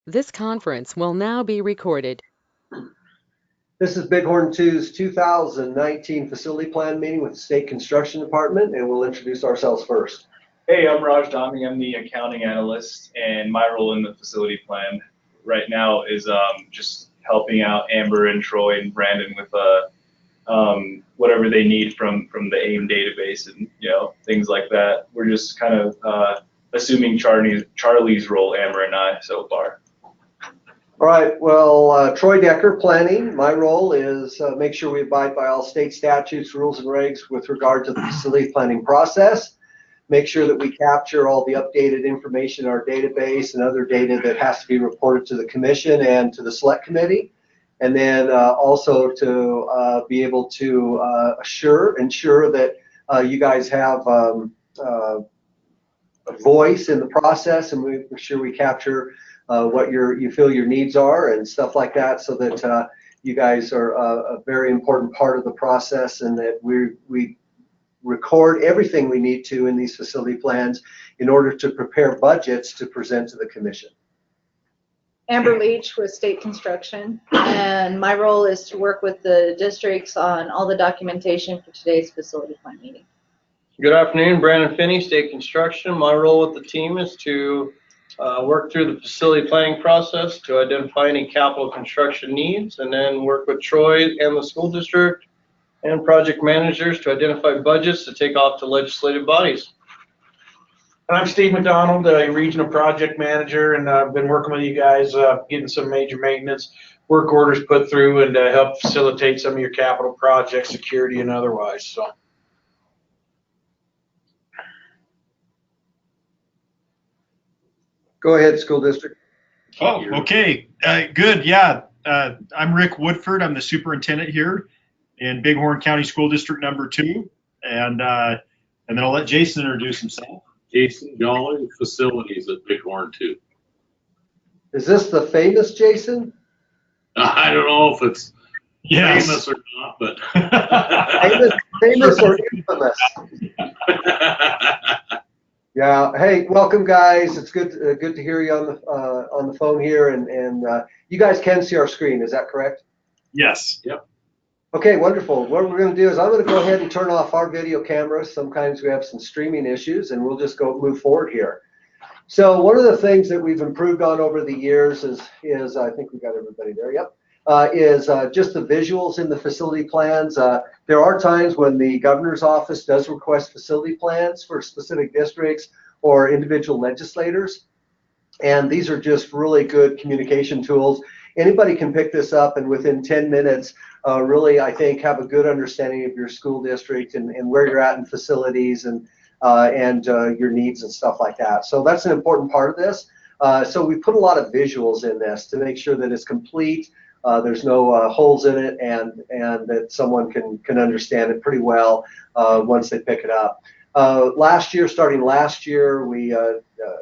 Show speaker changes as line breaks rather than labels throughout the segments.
This conference will now be recorded.
This is BIG02's 2019 Facility Plan meeting with the State Construction Department, and we'll introduce ourselves first.
Hey, I'm Raj Dami. I'm the accounting analyst, and my role in the facility plan right now is just helping out Amber and Troy and Brandon with whatever they need from the AIM database and things like that. We're just kind of assuming Charlie's role, Amber and I, so far.
All right, well, Troy Decker, planning. My role is make sure we abide by all state statutes, rules, and regs with regard to the facility planning process. Make sure that we capture all the updated information in our database and other data that has to be reported to the commission and to the select committee. And then also to be able to ensure that you guys have a voice in the process, and make sure we capture what you feel your needs are and stuff like that, so that you guys are a very important part of the process, and that we record everything we need to in these facility plans in order to prepare budgets to present to the commission.
Amber Leach with State Construction, and my role is to work with the districts on all the documentation for today's facility plan meeting.
Good afternoon, Brandon Finney, State Construction. My role with the team is to work through the facility planning process to identify any capital construction needs, and then work with Troy and the school district and project managers to identify budgets to take off to legislative bodies.
And I'm Steve McDonald, Regional Project Manager, and I've been working with you guys getting some major maintenance work orders put through and help facilitate some of your capital projects, security and otherwise. So.
Go ahead, school district.
Oh, okay. Good. Yeah. I'm Rick Woodford. I'm the superintendent here in Bighorn County School District number 2. And then I'll let Jason introduce himself.
Jason Jolly, facilities at Bighorn 2.
Is this the famous Jason?
I don't know if it's famous or not, but
famous or infamous? Yeah. Hey, welcome, guys. It's good to hear you on the phone here, and you guys can see our screen. Is that correct?
Yes.
Yep.
Okay, wonderful. What we're going to do is I'm going to go ahead and turn off our video cameras. Sometimes we have some streaming issues, and we'll just move forward here. So one of the things that we've improved on over the years is I think we got everybody there. Yep. Is just the visuals in the facility plans. There are times when the governor's office does request facility plans for specific districts or individual legislators, and these are just really good communication tools. Anybody can pick this up, and within 10 minutes, really, I think, have a good understanding of your school district and where you're at in facilities and your needs and stuff like that. So that's an important part of this. So we put a lot of visuals in this to make sure that it's complete. There's no holes in it, and that someone can understand it pretty well once they pick it up. Starting last year, we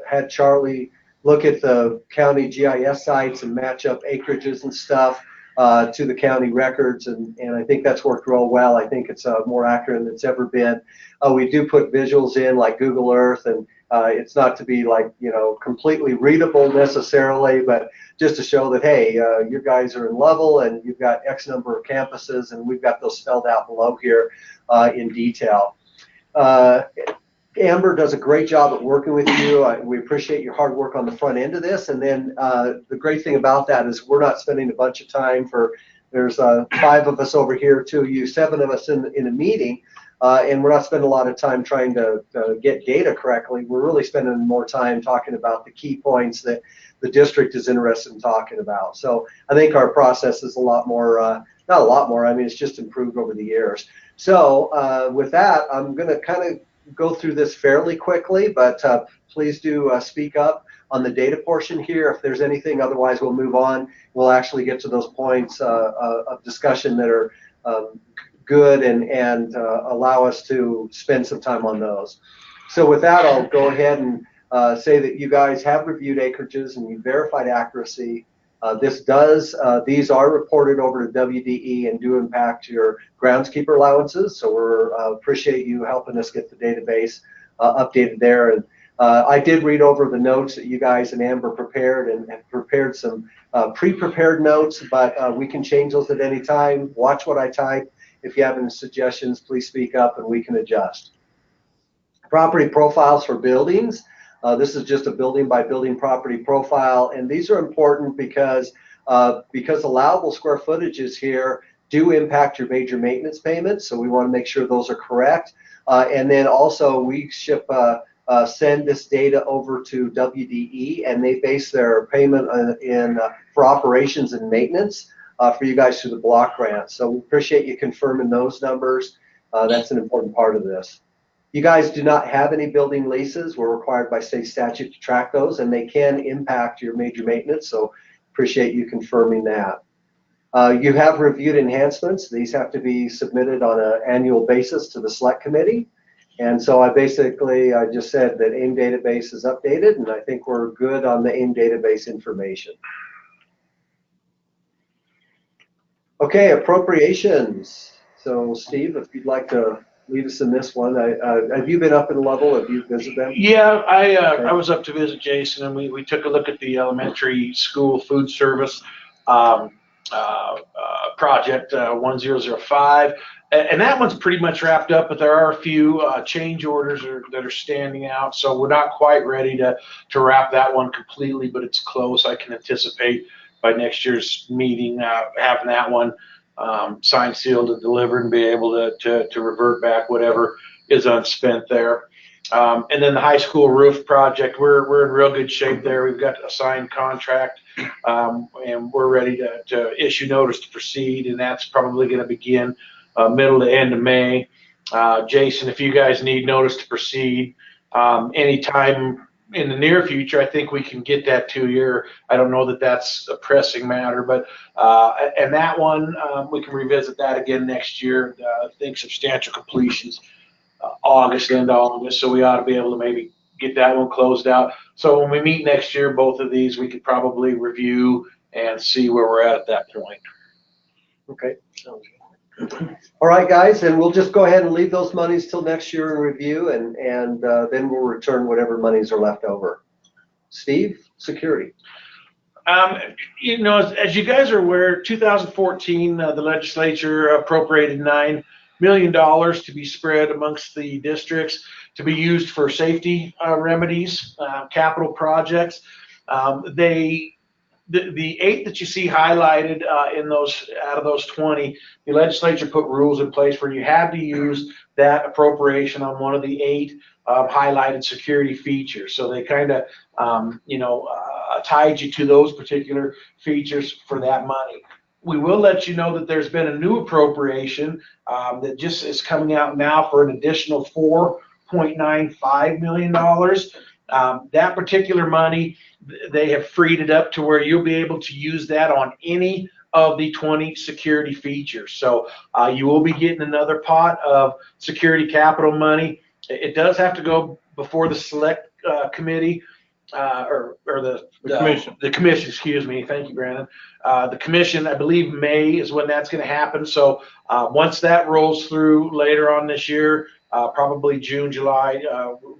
had Charlie look at the county GIS sites and match up acreages and stuff to the county records, and I think that's worked real well. I think it's more accurate than it's ever been. We do put visuals in like Google Earth, and it's not to be like completely readable necessarily, but just to show that, hey, you guys are in Lovell and you've got X number of campuses, and we've got those spelled out below here in detail. Amber does a great job at working with you. We appreciate your hard work on the front end of this. And then the great thing about that is we're not spending a bunch of time there's 5 of us over here, 2 of you, 7 of us in a meeting, and we're not spending a lot of time trying to get data correctly. We're really spending more time talking about the key points that the district is interested in talking about. So I think our process is a lot more, not a lot more, I mean, it's just improved over the years. So with that, I'm going to kind of go through this fairly quickly, but please do speak up on the data portion here if there's anything. Otherwise, we'll move on. We'll actually get to those points of discussion that are good and allow us to spend some time on those. So with that, I'll go ahead and say that you guys have reviewed acreages and you verified accuracy. These are reported over to WDE and do impact your groundskeeper allowances. So we appreciate you helping us get the database updated there. And I did read over the notes that you guys and Amber prepared and have prepared some pre-prepared notes, but we can change those at any time. Watch what I type. If you have any suggestions, please speak up and we can adjust. Property profiles for buildings. This is just a building by building property profile, and these are important because allowable square footages here do impact your major maintenance payments, so we want to make sure those are correct. And then also we send this data over to WDE, and they base their payment for operations and maintenance for you guys through the block grant. So we appreciate you confirming those numbers. That's an important part of this. You guys do not have any building leases. We're required by state statute to track those, and they can impact your major maintenance, so appreciate you confirming that. You have reviewed enhancements. These have to be submitted on an annual basis to the select committee. And so I just said that AIM database is updated, and I think we're good on the AIM database information. Okay, appropriations. So Steve, if you'd like to lead us in this one. Have you been up in Lovell? Have you visited them?
Yeah, I was up to visit Jason, and we took a look at the elementary school food service project 1005, and that one's pretty much wrapped up, but there are a few change orders that are standing out, so we're not quite ready to wrap that one completely, but it's close. I can anticipate by next year's meeting having that one signed, sealed, and delivered, and be able to revert back whatever is unspent there. And then the high school roof project, we're in real good shape there. We've got a signed contract, and we're ready to issue notice to proceed, and that's probably going to begin middle to end of May. Jason, if you guys need notice to proceed anytime in the near future, I think we can get that to you. I don't know that that's a pressing matter, but and that one we can revisit that again next year. I think substantial completions August, end of August, so we ought to be able to maybe get that one closed out. So when we meet next year, both of these we could probably review and see where we're at that point.
Okay, sounds good. All right, guys, and we'll just go ahead and leave those monies till next year in review, and then we'll return whatever monies are left over. Steve, security.
You know, as you guys are aware, 2014, the legislature appropriated $9 million to be spread amongst the districts to be used for safety remedies, capital projects. The 8 that you see highlighted in those, out of those 20, the legislature put rules in place where you had to use that appropriation on one of the 8 highlighted security features. So they kind of, tied you to those particular features for that money. We will let you know that there's been a new appropriation that just is coming out now for an additional $4.95 million. That particular money, they have freed it up to where you'll be able to use that on any of the 20 security features. So you will be getting another pot of security capital money. It does have to go before the select committee or the commission. The commission, excuse me. Thank you, Brandon. The commission, I believe May is when that's going to happen. So once that rolls through later on this year, probably June, July,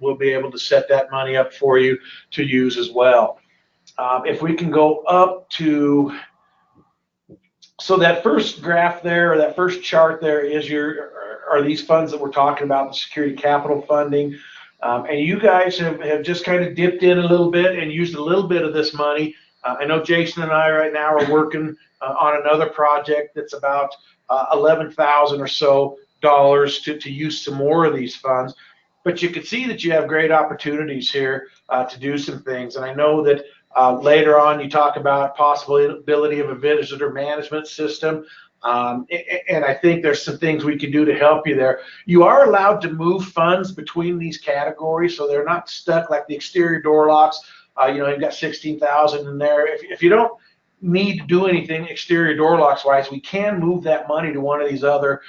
we'll be able to set that money up for you to use as well. If we can go up to, so that first graph there, or that first chart there is are these funds that we're talking about, the security capital funding. And you guys have just kind of dipped in a little bit and used a little bit of this money. I know Jason and I right now are working on another project that's about $11,000 or so to use some more of these funds. But you can see that you have great opportunities here to do some things. And I know that later on you talk about possibility of a visitor management system. And I think there's some things we can do to help you there. You are allowed to move funds between these categories, so they're not stuck like the exterior door locks. You've got 16,000 in there. If you don't need to do anything exterior door locks wise, we can move that money to one of these other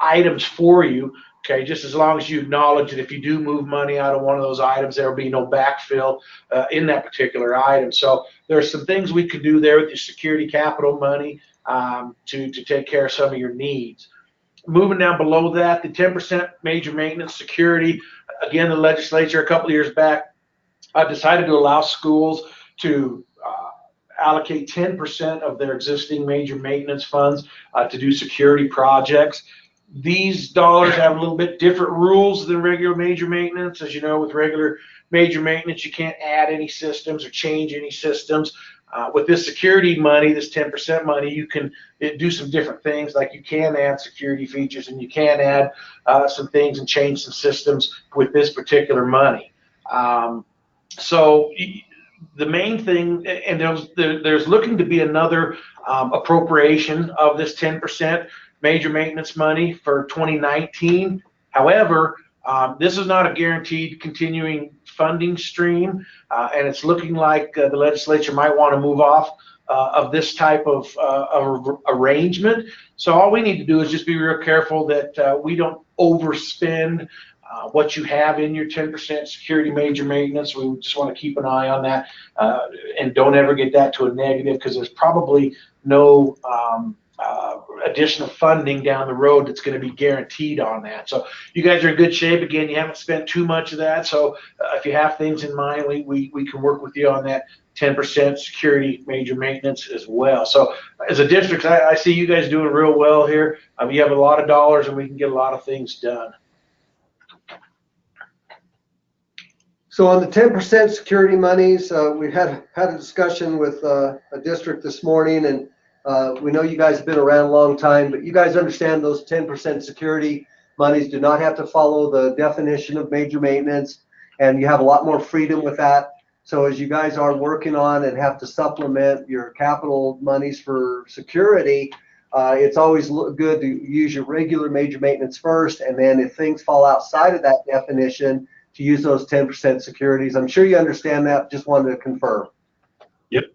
items for you. Okay, just as long as you acknowledge that if you do move money out of one of those items, there will be no backfill in that particular item. So there's some things we could do there with your security capital money to take care of some of your needs. Moving down below that, the 10% major maintenance security. Again, the legislature a couple of years back decided to allow schools to allocate 10% of their existing major maintenance funds to do security projects. These dollars have a little bit different rules than regular major maintenance. As you know, with regular major maintenance, you can't add any systems or change any systems. With this security money, this 10% money, you can do some different things, like you can add security features and you can add some things and change some systems with this particular money. So the main thing, and there's looking to be another appropriation of this 10% major maintenance money for 2019. However, this is not a guaranteed continuing funding stream, and it's looking like the legislature might want to move off of this type of arrangement. So all we need to do is just be real careful that we don't overspend what you have in your 10% security major maintenance. We just want to keep an eye on that and don't ever get that to a negative, because there's probably no additional funding down the road that's going to be guaranteed on that. So you guys are in good shape. Again, you haven't spent too much of that. So if you have things in mind, we can work with you on that 10% security major maintenance as well. So as a district, I see you guys doing real well here. You have a lot of dollars and we can get a lot of things done.
So on the 10% security monies, we had a discussion with a district this morning, and we know you guys have been around a long time, but you guys understand those 10% security monies do not have to follow the definition of major maintenance, and you have a lot more freedom with that. So as you guys are working on and have to supplement your capital monies for security, it's always good to use your regular major maintenance first, and then if things fall outside of that definition, to use those 10% securities. I'm sure you understand that. Just wanted to confirm.
Yep.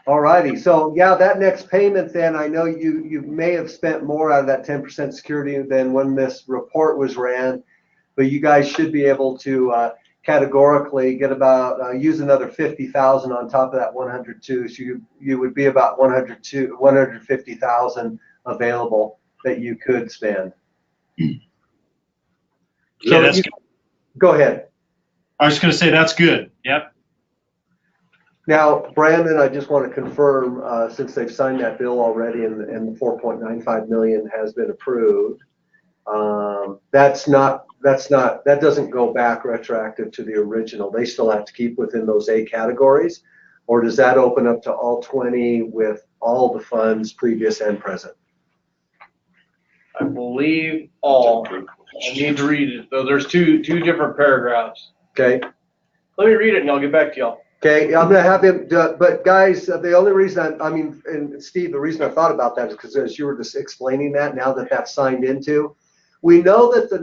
All righty. So yeah, that next payment then, I know you may have spent more out of that 10% security than when this report was ran, but you guys should be able to categorically get about use another 50,000 on top of that 102. So you would be about 150,000 available that you could spend.
Yeah, that's good.
Go ahead.
I was going to say that's good. Yep.
Now, Brandon, I just want to confirm, since they've signed that bill already and the 4.95 million has been approved, that doesn't go back retroactive to the original. They still have to keep within those 8 categories, or does that open up to all 20 with all the funds, previous and present?
I believe all. I need to read it, though. There's two different paragraphs.
Okay.
Let me read it and I'll get back to y'all.
Okay, I'm going to have him do it. But guys, the only reason and Steve, the reason I thought about that is because as you were just explaining that, now that that's signed into, we know that the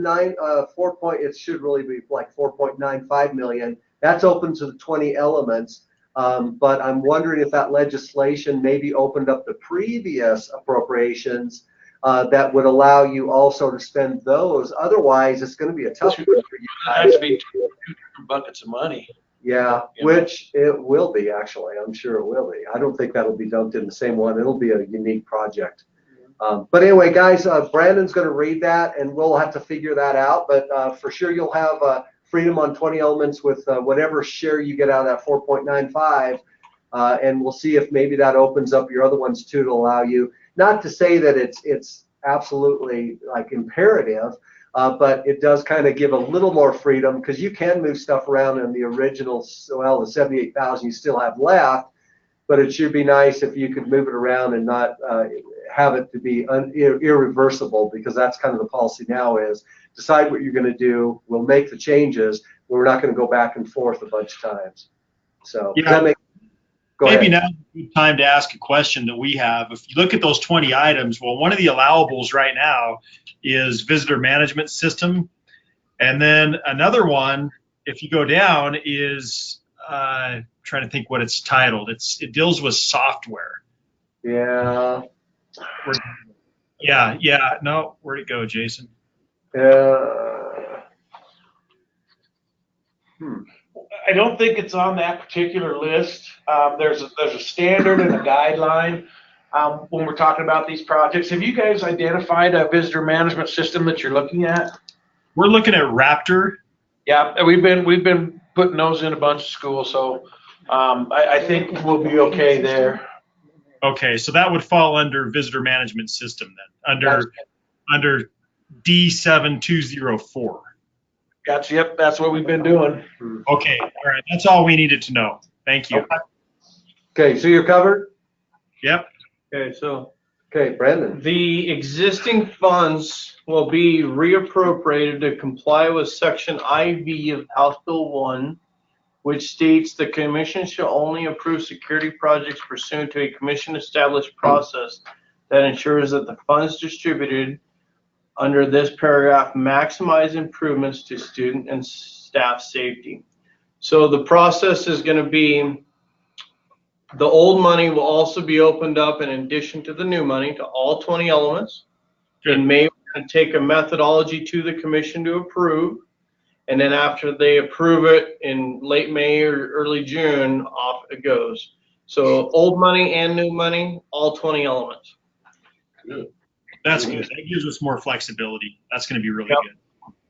it should really be like 4.95 million. That's open to the 20 elements. But I'm wondering if that legislation maybe opened up the previous appropriations that would allow you also to spend those. Otherwise, it's going to be a tough one for you guys.
That's be two different buckets of money.
Yeah, which it will be, actually. I'm sure it will be. I don't think that'll be dumped in the same one. It'll be a unique project. But anyway, guys, Brandon's going to read that, and we'll have to figure that out. But for sure, you'll have freedom on 20 elements with whatever share you get out of that 4.95. And we'll see if maybe that opens up your other ones, too, to allow you. Not to say that it's absolutely like imperative, but it does kind of give a little more freedom, because you can move stuff around in the original, well, the 78,000 you still have left, but it should be nice if you could move it around and not have it to be irreversible, because that's kind of the policy now is decide what you're going to do. We'll make the changes, but we're not going to go back and forth a bunch of times. So
yeah.
Go
Maybe
ahead.
now's a good time to ask a question that we have. If you look at those 20 items, well, one of the allowables right now is visitor management system. And then another one, if you go down, is trying to think what it's titled. It deals with software.
Yeah.
Yeah. No, where'd it go, Jason?
I don't think it's on that particular list. There's a standard and a guideline. when we're talking about these projects. Have you guys identified a visitor management system that you're looking at?
We're looking at Raptor.
Yeah, we've been putting those in a bunch of schools, so I think we'll be okay there.
Okay, so that would fall under visitor management system then, under D7204.
Gotcha. Yep, that's what we've been doing.
Okay, all right, that's all we needed to know. Thank you.
Okay, so you're covered?
Yep.
Okay, so
Okay, Brandon.
the existing funds will be reappropriated to comply with Section IV of House Bill 1, which states the commission shall only approve security projects pursuant to a commission-established process that ensures that the funds distributed under this paragraph maximize improvements to student and staff safety. So the process is going to be, the old money will also be opened up in addition to the new money to all 20 elements.
Good.
In May, we're going to take a methodology to the commission to approve. And then after they approve it in late May or early June, off it goes. So old money and new money, all 20 elements.
Good.
That's good. That gives us more flexibility. That's going to be really
Yep.
good.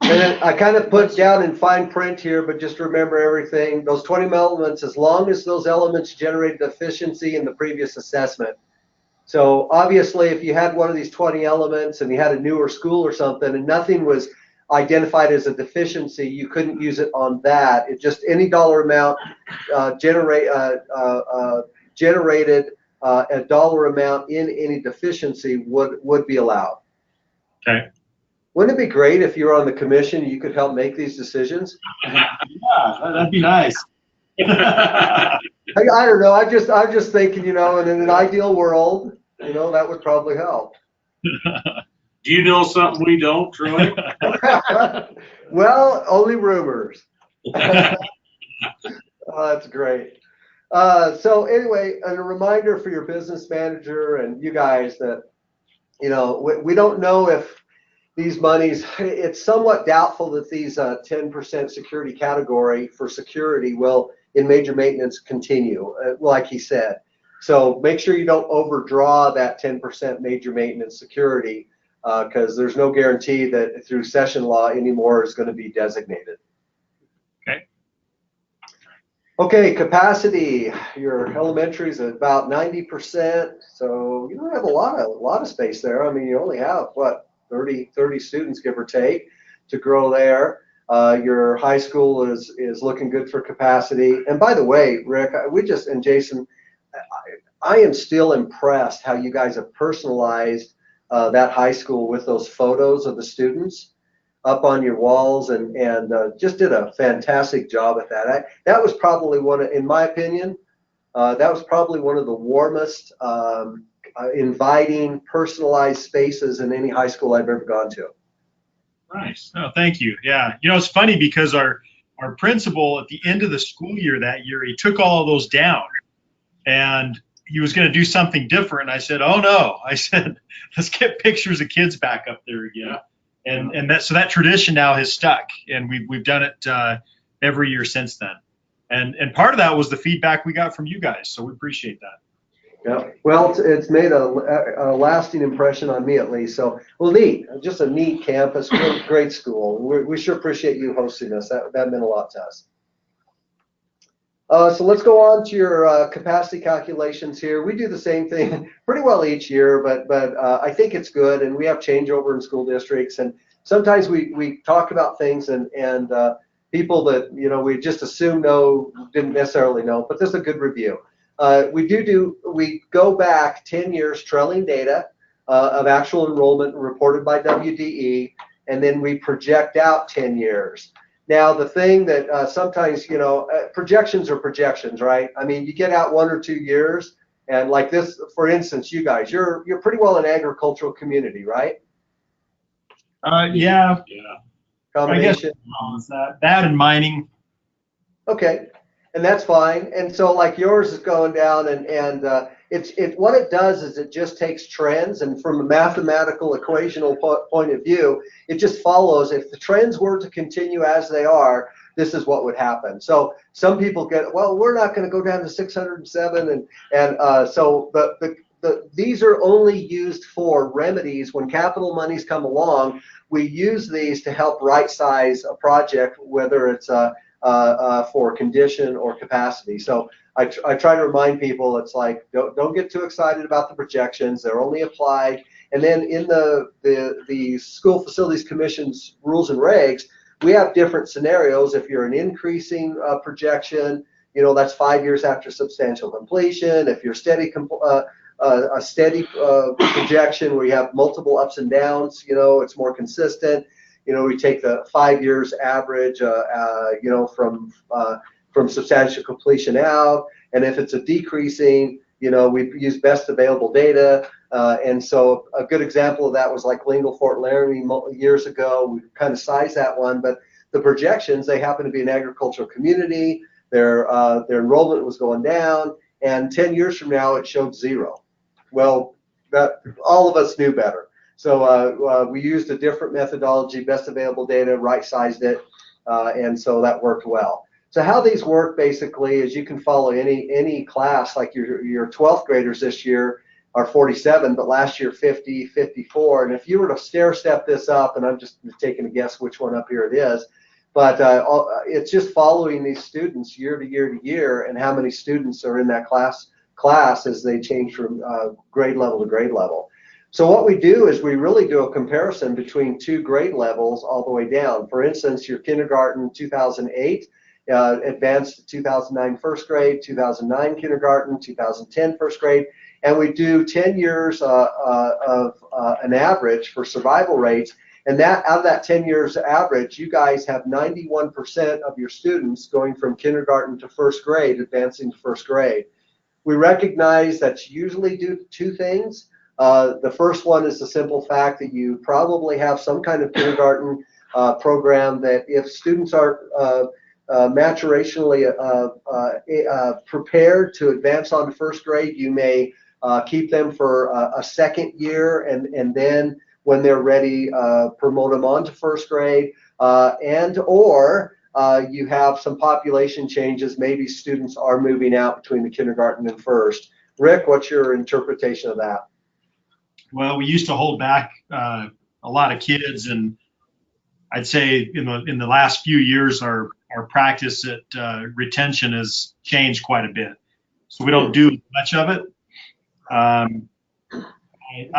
And then I kind of put down in fine print here, but just remember everything, those 20 elements, as long as those elements generate deficiency in the previous assessment. So obviously, if you had one of these 20 elements and you had a newer school or something and nothing was identified as a deficiency, you couldn't use it on that. It just, any dollar amount generated a dollar amount in any deficiency would be allowed.
Okay.
Wouldn't it be great if you were on the commission, you could help make these decisions?
Yeah, that'd be nice.
I don't know. I'm just thinking, in an ideal world, that would probably help.
Do you know something we don't, Troy?
Well, only rumors. Oh, that's great. So anyway, and a reminder for your business manager and you guys that, we don't know if these monies, it's somewhat doubtful that these 10% security category for security will, in major maintenance, continue, like he said. So make sure you don't overdraw that 10% major maintenance security, because there's no guarantee that through session law anymore is going to be designated.
Okay.
Okay, capacity. Your elementary is about 90%, so you don't have a lot of space there. I mean, you only have 30 students, give or take, to grow there. Your high school is looking good for capacity. And by the way, Rick, and Jason, I am still impressed how you guys have personalized that high school with those photos of the students up on your walls, and just did a fantastic job at that. That was probably in my opinion, that was probably one of the warmest, inviting, personalized spaces in any high school I've ever gone to.
Nice. Oh, thank you. Yeah. It's funny because our principal at the end of the school year that year, he took all of those down and he was going to do something different. I said, oh no. I said, let's get pictures of kids back up there again. And so that tradition now has stuck, and we've done it every year since then. And part of that was the feedback we got from you guys. So we appreciate that.
Yeah, well, it's made a lasting impression on me, at least. So, well, neat, just a neat campus, great school. We sure appreciate you hosting us. That meant a lot to us. So let's go on to your capacity calculations here. We do the same thing pretty well each year, but I think it's good, and we have changeover in school districts, and sometimes we talk about things and people that we just assume didn't necessarily know, but this is a good review. We go back 10 years trailing data of actual enrollment reported by WDE, and then we project out 10 years. Now, the thing that sometimes, projections are projections, right? I mean, you get out 1 or 2 years, and like this, for instance, you guys, you're pretty well an agricultural community, right?
Yeah.
Combination.
I guess that and mining.
Okay, and that's fine. And so, like yours is going down, and what it does is it just takes trends, and from a mathematical equational point of view, it just follows. If the trends were to continue as they are, this is what would happen. So some people get, well, we're not going to go down to 607, and so the these are only used for remedies. When capital monies come along, we use these to help right size a project, whether it's for condition or capacity. So I try to remind people, it's like, don't get too excited about the projections. They're only applied. And then in the School Facilities Commission's rules and regs, we have different scenarios. If you're an increasing projection, that's 5 years after substantial completion. If you're a steady projection where you have multiple ups and downs, it's more consistent. We take the 5 years average, from substantial completion out. And if it's a decreasing, we use best available data. And so a good example of that was like Lingle Fort Laramie years ago. We kind of sized that one, but the projections, they happen to be an agricultural community. Their enrollment was going down, and 10 years from now, it showed 0. Well, that all of us knew better. So we used a different methodology, best available data, right-sized it, and so that worked well. So how these work basically is you can follow any class, like your 12th graders this year are 47, but last year 50, 54. And if you were to stair step this up, and I'm just taking a guess which one up here it is, but it's just following these students year to year to year, and how many students are in that class as they change from grade level to grade level. So what we do is we really do a comparison between 2 grade levels all the way down. For instance, your kindergarten 2008 advanced to 2009 first grade, 2009 kindergarten, 2010 first grade, and we do 10 years of an average for survival rates. And that out of that 10 years average, you guys have 91% of your students going from kindergarten to first grade, advancing to first grade. We recognize that's usually due to 2 things. The first one is the simple fact that you probably have some kind of kindergarten program that if students are maturationally prepared to advance on to first grade, you may keep them for a second year, and then when they're ready, promote them on to first grade, or you have some population changes. Maybe students are moving out between the kindergarten and first. Rick, what's your interpretation of that?
Well, we used to hold back a lot of kids, and I'd say in the last few years, our practice at retention has changed quite a bit. So we don't do much of it. I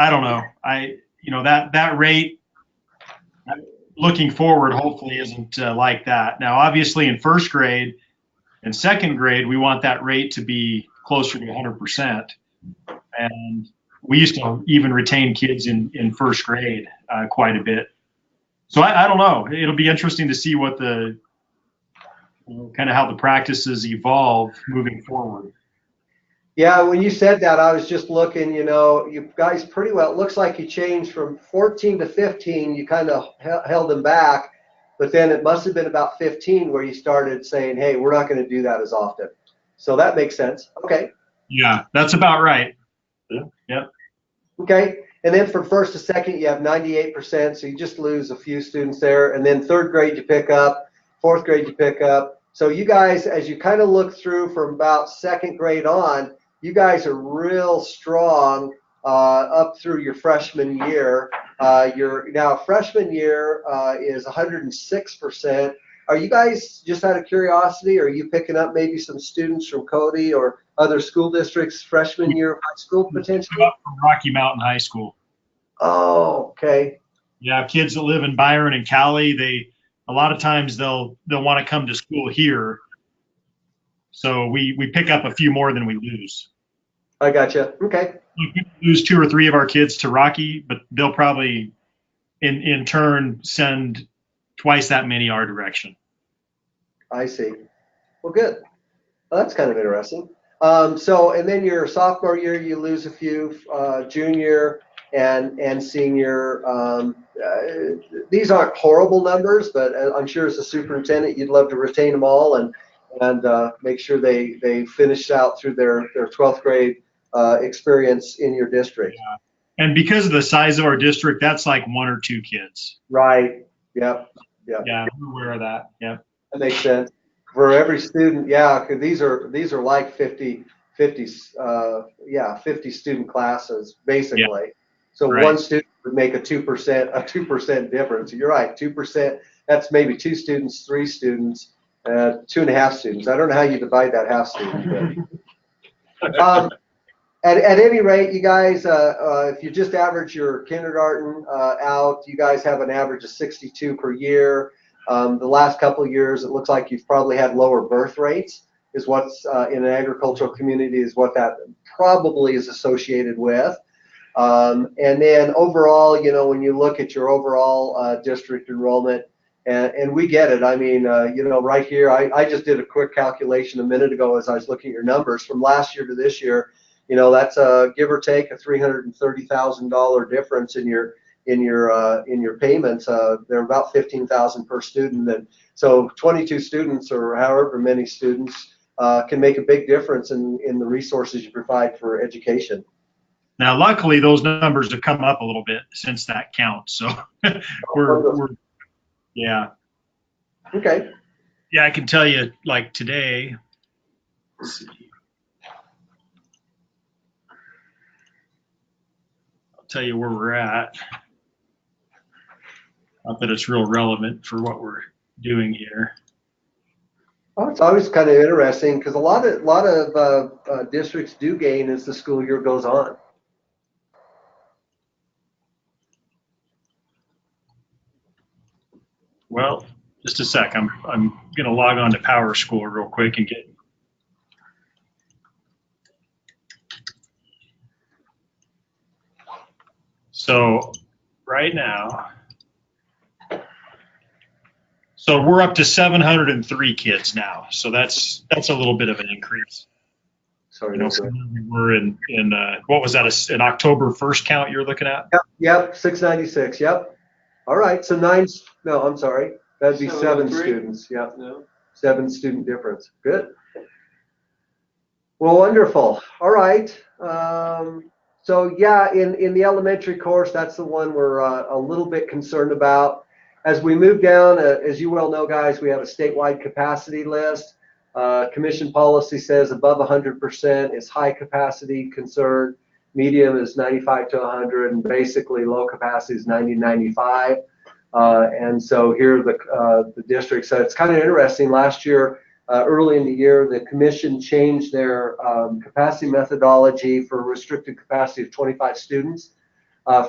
don't know. That rate looking forward hopefully isn't like that. Now, obviously in first grade and second grade, we want that rate to be closer to 100%. And we used to even retain kids in first grade quite a bit. So I don't know. It'll be interesting to see what kind of how the practices evolve moving forward.
Yeah, when you said that, I was just looking, you guys pretty well, it looks like you changed from 14 to 15, you kind of held them back, but then it must have been about 15 where you started saying, hey, we're not going to do that as often. So that makes sense. Okay.
Yeah, that's about right. Yep.
Okay. And then from first to second, you have 98%, so you just lose a few students there. And then third grade, you pick up. Fourth grade, you pick up. So you guys, as you kind of look through from about second grade on, you guys are real strong up through your freshman year. Now freshman year is 106%. Are you guys, just out of curiosity, are you picking up maybe some students from Cody or other school districts freshman year of high school potentially?
From Rocky Mountain High School.
Oh, okay.
Yeah, kids that live in Byron and Cali, a lot of times they'll want to come to school here. So we pick up a few more than we lose.
I gotcha. Okay.
We lose 2 or 3 of our kids to Rocky, but they'll probably in turn send twice that many our direction.
I see. Well, good. Well, that's kind of interesting. And then your sophomore year, you lose a few, junior and senior. These aren't horrible numbers, but I'm sure as a superintendent, you'd love to retain them all and make sure they finish out through their 12th grade experience in your district.
Yeah. And because of the size of our district, that's like 1 or 2 kids.
Right. Yep.
Yeah, I'm aware of that. Yeah.
That makes sense. For every student, yeah, because these are like 50 50 student classes basically. So
Right.
one student would make a 2% difference. You're right, 2%. That's maybe 2 students, 3 students, 2.5 students. I don't know how you divide that half student. But, at any rate, you guys, if you just average your kindergarten out, you guys have an average of 62 per year. The last couple of years, it looks like you've probably had lower birth rates, is what's in an agricultural community, is what that probably is associated with. And then overall, you know, when you look at your overall district enrollment, and we get it. I mean, you know, right here, I just did a quick calculation a minute ago as I was looking at your numbers from last year to this year. You know, that's give or take a $330,000 difference in your payments. They're about $15,000 per student, and so 22 students or however many students can make a big difference in the resources you provide for education.
Now, luckily, those numbers have come up a little bit since that count. So we're yeah.
Okay.
Yeah, I can tell you, like today, let's see. I'll tell you where we're at. Not that it's real relevant for what we're doing here.
Oh, it's always kind of interesting because a lot of districts do gain as the school year goes on.
Well, just a sec. I'm going to log on to Power School real quick and get. So right now, so we're up to 703 kids now. So that's a little bit of an increase.
Sorry,
You know, we were in what was that, an October 1st count you're looking at?
Yep, 696. Yep. All right. So I'm sorry. That'd be 7 students. Yep.
No.
7 student difference. Good. Well, wonderful. All right. So yeah, in the elementary course, that's the one we're a little bit concerned about. As we move down, as you well know, guys, we have a statewide capacity list. Commission policy says above 100% is high capacity concern, medium is 95 to 100, and basically low capacity is 90 to 95. And so here the district, so it's kind of interesting. Last year, early in the year, the commission changed their capacity methodology for restricted capacity of 25 students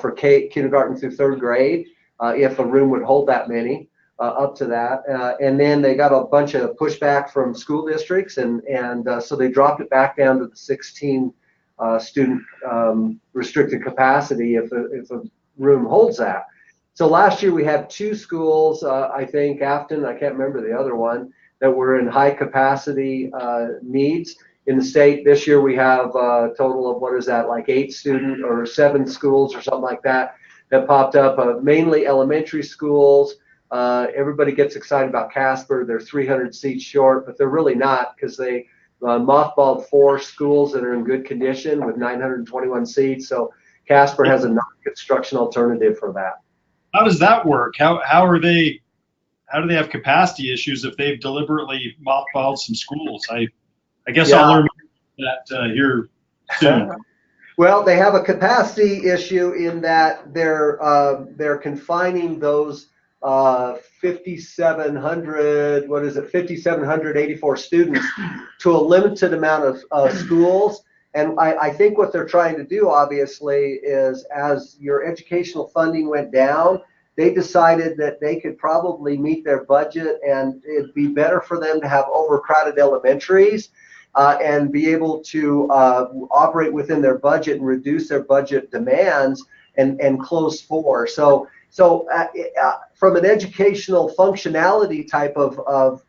for kindergarten through 3rd grade, if a room would hold that many. Up to that, and then they got a bunch of pushback from school districts, and so they dropped it back down to the 16 student restricted capacity if a room holds that. So last year we had 2 schools, I think Afton, I can't remember the other one, that were in high capacity needs in the state. This year we have a total of, what is that, like 8 student or 7 schools or something like that popped up, mainly elementary schools. Everybody gets excited about Casper. They're 300 seats short, but they're really not, because they mothballed 4 schools that are in good condition with 921 seats. So Casper has a non-construction alternative for that.
How does that work? How do they have capacity issues if they've deliberately mothballed some schools? I guess I'll learn that here soon.
Well, they have a capacity issue in that they're confining those 5,784 students to a limited amount of schools. And I think what they're trying to do, obviously, is as your educational funding went down, they decided that they could probably meet their budget, and it'd be better for them to have overcrowded elementaries and be able to operate within their budget and reduce their budget demands and close 4. So from an educational functionality type of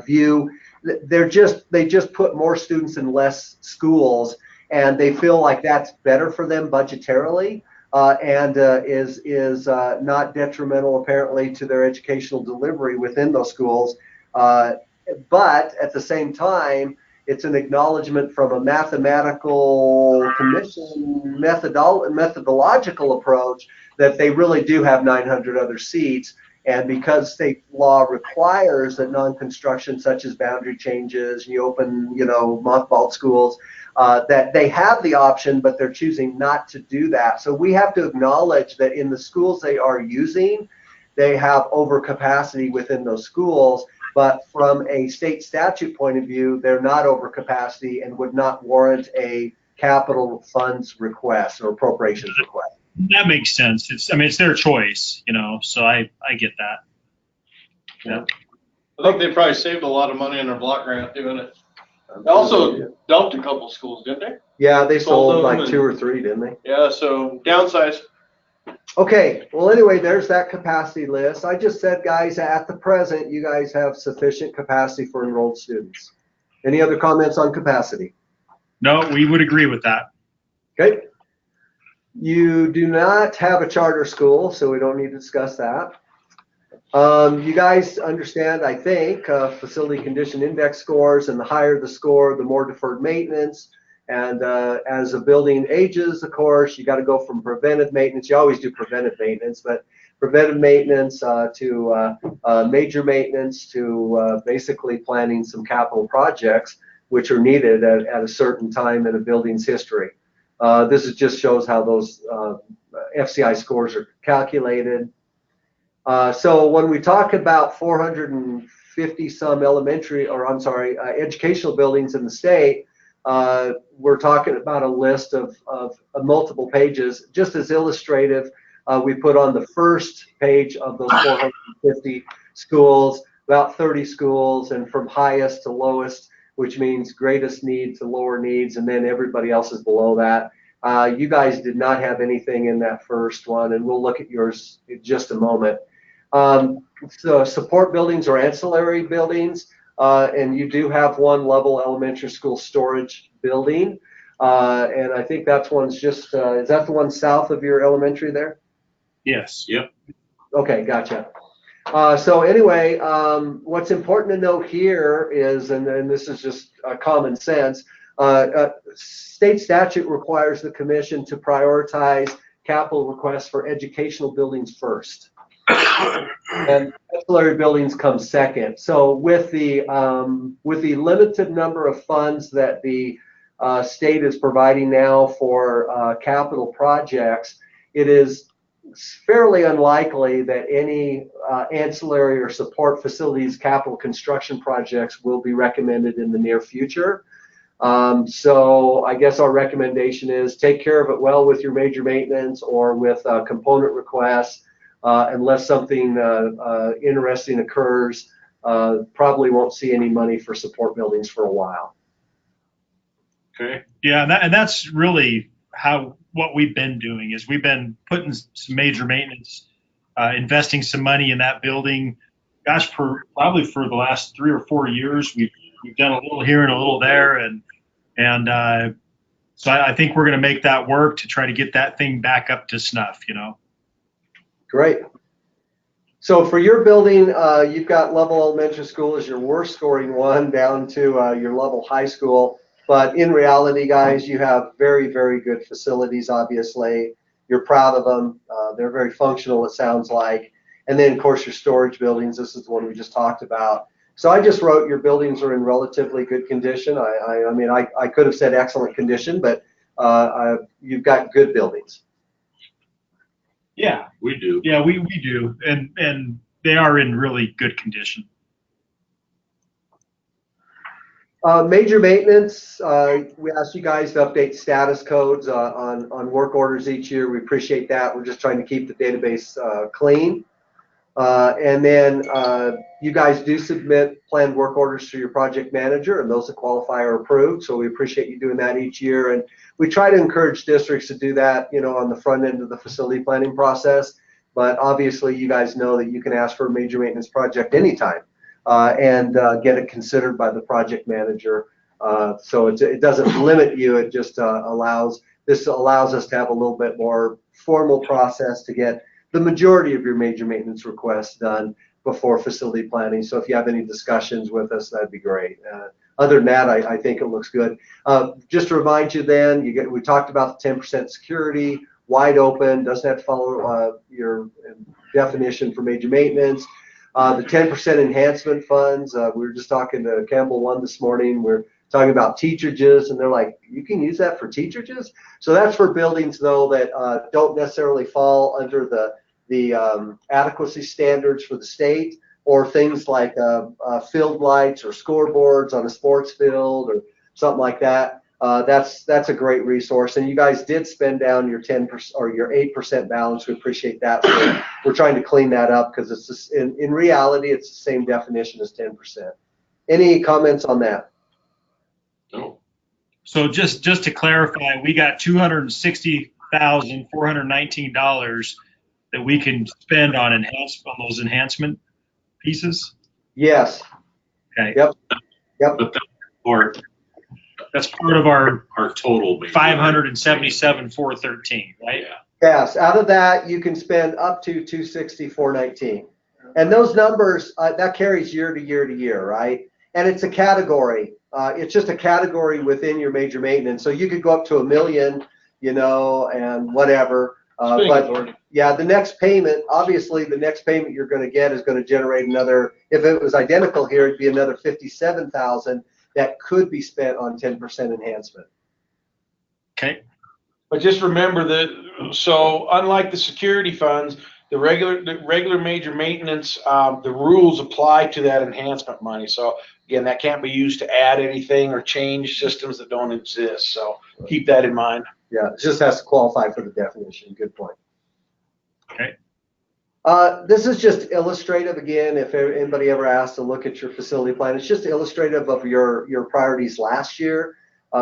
view, they just put more students in less schools, and they feel like that's better for them budgetarily, and is not detrimental apparently to their educational delivery within those schools. But at the same time, it's an acknowledgement from a mathematical commission methodological approach that they really do have 900 other seats, And because state law requires that non-construction such as boundary changes, you open, mothballed schools, that they have the option, but they're choosing not to do that. So we have to acknowledge that in the schools they are using, they have overcapacity within those schools, but from a state statute point of view, they're not overcapacity and would not warrant a capital funds request or appropriations request.
That makes sense. It's their choice, so I get that. Yeah.
I think they probably saved a lot of money in their block grant doing it. They also dumped a couple schools, didn't they?
Yeah, they sold like
them
2 or 3, didn't they?
Yeah, so downsize.
Okay, well, anyway, there's that capacity list. I just said, guys, at the present, you guys have sufficient capacity for enrolled students. Any other comments on capacity?
No, we would agree with that.
Okay. You do not have a charter school, so we don't need to discuss that. You guys understand, I think, facility condition index scores, and the higher the score, the more deferred maintenance. And as a building ages, of course, you got to go from preventive maintenance. You always do preventive maintenance, but preventive maintenance to major maintenance to basically planning some capital projects which are needed at a certain time in a building's history. This just shows how those FCI scores are calculated. So when we talk about 450 some educational buildings in the state, we're talking about a list of multiple pages. Just as illustrative, we put on the first page of those 450 schools, about 30 schools, and from highest to lowest, which means greatest need to lower needs, and then everybody else is below that. You guys did not have anything in that first one, and we'll look at yours in just a moment. So support buildings or ancillary buildings, and you do have one level elementary school storage building, and I think that's one's just, is that the one south of your elementary there?
Yes.
Yep.
Okay, gotcha. So anyway, what's important to note here is, and this is just common sense, state statute requires the commission to prioritize capital requests for educational buildings first. And ancillary buildings come second. So with the limited number of funds that the state is providing now for capital projects, it is fairly unlikely that any ancillary or support facilities capital construction projects will be recommended in the near future. So I guess our recommendation is take care of it well with your major maintenance or with component requests. Unless something interesting occurs, probably won't see any money for support buildings for a while.
Okay.
Yeah, and that's really what we've been doing is we've been putting some major maintenance, investing some money in that building. Gosh, probably for the last 3 or 4 years, we've done a little here and a little there, and so I think we're going to make that work to try to get that thing back up to snuff.
Great. So for your building, you've got level elementary school as your worst scoring one down to your level high school. But in reality, guys, you have very, very good facilities, obviously. You're proud of them. They're very functional, it sounds like. And then, of course, your storage buildings. This is the one we just talked about. So I just wrote your buildings are in relatively good condition. I mean, I could have said excellent condition, but you've got good buildings.
Yeah,
We do.
yeah, we do, and they are in really good condition.
Major maintenance, we asked you guys to update status codes on work orders each year. We appreciate that. We're just trying to keep the database clean. And then you guys do submit planned work orders to your project manager, and those that qualify are approved. So we appreciate you doing that each year. And we try to encourage districts to do that, on the front end of the facility planning process. But obviously, you guys know that you can ask for a major maintenance project anytime and get it considered by the project manager. So it doesn't limit you. It just allows us to have a little bit more formal process to get the majority of your major maintenance requests done before facility planning. So if you have any discussions with us, that'd be great. Other than that, I think it looks good. Just to remind you then, we talked about the 10% security, wide open, doesn't have to follow your definition for major maintenance. The 10% enhancement funds, we were just talking to Campbell One this morning. We're talking about teacherages, and they're like, you can use that for teacherages? So that's for buildings, though, that don't necessarily fall under the adequacy standards for the state, or things like field lights or scoreboards on a sports field or something like that. That's a great resource. And you guys did spend down your 10% or your 8% balance. We appreciate that. We're trying to clean that up because it's just, in reality, it's the same definition as 10%. Any comments on that?
No.
So just to clarify, we got $260,419 that we can spend on those enhancement pieces.
Yes.
Okay.
Yep.
But
That's part of our
total. Maybe.
577,413, right?
Yeah.
Yes. Out of that, you can spend up to 260,419. And those numbers, that carries year to year to year, right? And it's a category. It's just a category within your major maintenance. So you could go up to $1 million, and whatever. But yeah, the next payment, obviously the next payment you're going to get is going to generate another, if it was identical here, it'd be another 57,000 that could be spent on 10% enhancement.
Okay.
But just remember that, so unlike the security funds, the regular major maintenance, the rules apply to that enhancement money. So again, that can't be used to add anything or change systems that don't exist. So keep that in mind.
Yeah, it just has to qualify for the definition. Good point.
Okay.
This is just illustrative. Again, if anybody ever asked to look at your facility plan, it's just illustrative of your priorities last year.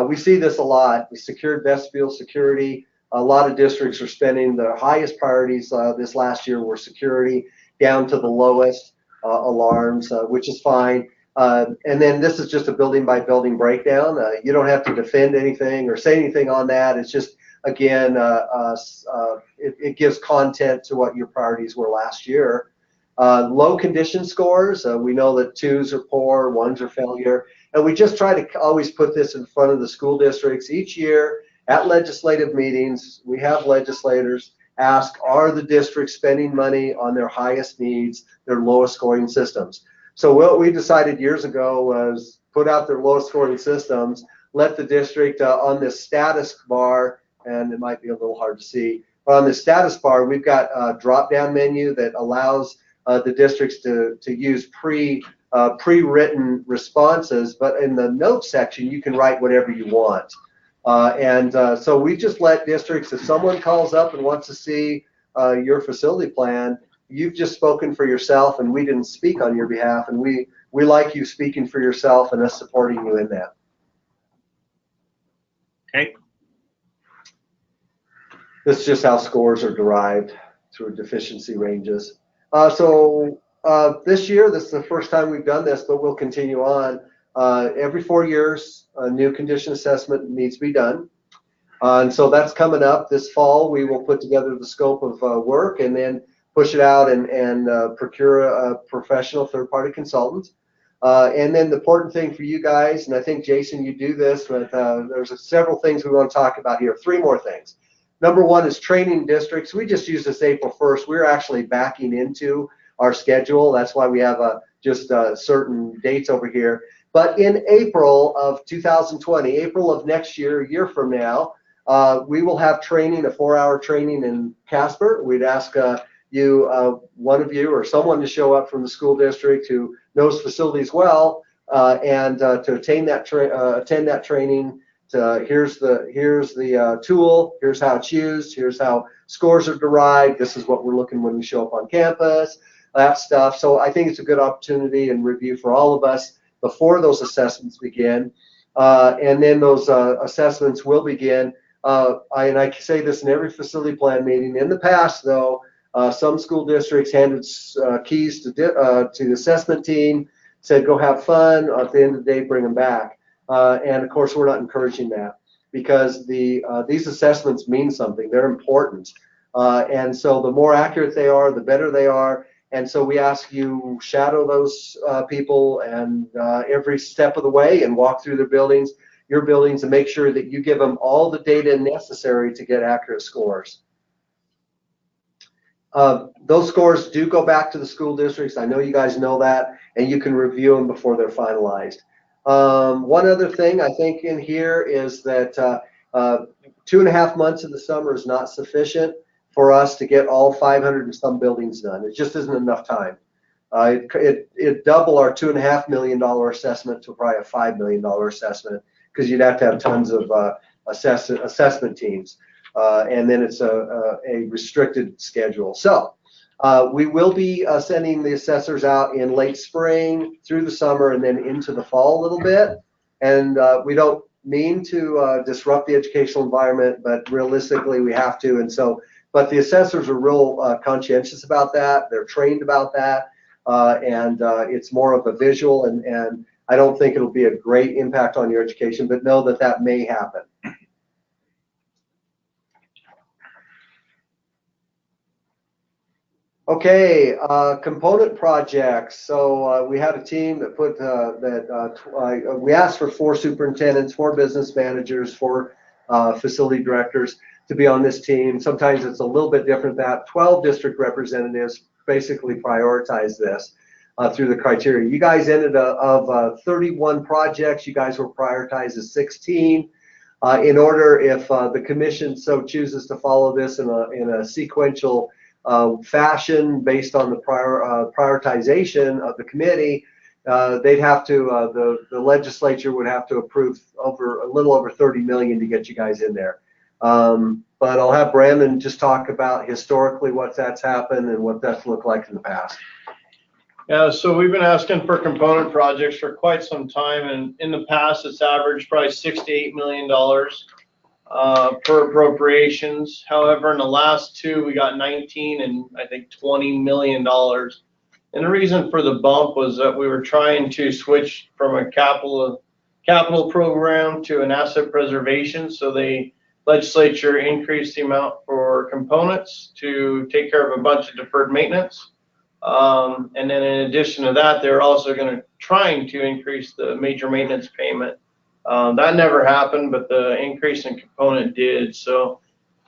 We see this a lot. We secured vestibule security. A lot of districts are spending their highest priorities this last year were security, down to the lowest alarms, which is fine. And then this is just a building by building breakdown. You don't have to defend anything or say anything on that. It's just, again, it gives content to what your priorities were last year. Low condition scores, we know that 2s are poor, 1s are failure. And we just try to always put this in front of the school districts each year at legislative meetings. We have legislators ask, are the districts spending money on their highest needs, their lowest scoring systems? So what we decided years ago was put out their lowest scoring systems, let the district on this status bar, and it might be a little hard to see, but on the status bar, we've got a drop-down menu that allows the districts to use pre-written responses, but in the notes section, you can write whatever you want. So we just let districts, if someone calls up and wants to see your facility plan, you've just spoken for yourself and we didn't speak on your behalf, and we like you speaking for yourself and us supporting you in that.
Okay.
This is just how scores are derived through deficiency ranges. This year, this is the first time we've done this, but we'll continue on. Every 4 years, a new condition assessment needs to be done. And so that's coming up this fall. We will put together the scope of work and then push it out and procure a professional third-party consultant. And then the important thing for you guys, and I think, Jason, you do this, but there's several things we want to talk about here. 3 more things. Number 1 is training districts. We just used this April 1st. We're actually backing into our schedule. That's why we have just certain dates over here. But in April of 2020, April of next year, a year from now, we will have training, a 4-hour training in Casper. We'd ask one of you or someone to show up from the school district who knows facilities well and to attend that training. Here's the tool, here's how it's used, here's how scores are derived, this is what we're looking when we show up on campus, that stuff. So I think it's a good opportunity and review for all of us before those assessments begin. And then those assessments will begin. And I say this in every facility plan meeting. In the past, though, some school districts handed keys to the assessment team, said go have fun. At the end of the day, bring them back. And of course, we're not encouraging that because these assessments mean something. They're important. And so the more accurate they are, the better they are. And so we ask you shadow those people and every step of the way and walk through your buildings, and make sure that you give them all the data necessary to get accurate scores. Those scores do go back to the school districts. I know you guys know that, and you can review them before they're finalized. One other thing I think in here is that 2.5 months of the summer is not sufficient for us to get all 500 and some buildings done. It just isn't enough time. It double our $2.5 million assessment to probably a $5 million assessment, because you'd have to have tons of assessment teams. And then it's a restricted schedule. So we will be sending the assessors out in late spring through the summer and then into the fall a little bit. And we don't mean to disrupt the educational environment, but realistically we have to. And so, but the assessors are real conscientious about that. They're trained about that. And it's more of a visual, and I don't think it'll be a great impact on your education, but know that that may happen. Okay, component projects. So we had a team that put we asked for 4 superintendents, 4 business managers, 4 facility directors to be on this team. Sometimes it's a little bit different than that. 12 district representatives basically prioritize this through the criteria. You guys ended of 31 projects. You guys were prioritized as 16. In order, if the commission so chooses to follow this in a sequential fashion based on the prioritization of the committee, they'd have to, the legislature would have to approve a little over 30 million to get you guys in there. But I'll have Brandon just talk about historically what that's happened and what that's looked like in the past.
Yeah, so we've been asking for component projects for quite some time, and in the past it's averaged probably $6 to $8 million per appropriations. However, in the last 2, we got 19 and I think $20 million. And the reason for the bump was that we were trying to switch from a capital program to an asset preservation. So the legislature increased the amount for components to take care of a bunch of deferred maintenance. And then in addition to that, they're also trying to increase the major maintenance payment. That never happened, but the increase in component did. So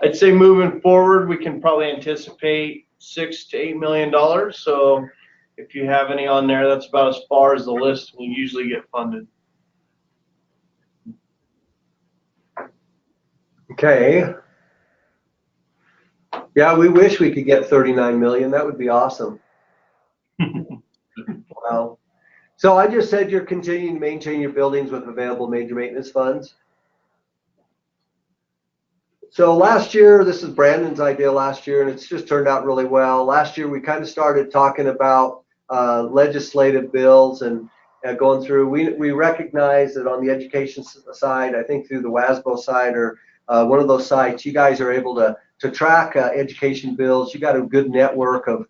I'd say moving forward, we can probably anticipate $6 to $8 million. So if you have any on there, that's about as far as the list will usually get funded.
Okay. Yeah, we wish we could get 39 million. That would be awesome. Wow. So I just said you're continuing to maintain your buildings with available major maintenance funds. So last year, this is Brandon's idea last year, and it's just turned out really well. Last year, we kind of started talking about legislative bills and going through. We recognize that on the education side, I think through the WASBO side or one of those sites, you guys are able to track education bills. You got a good network of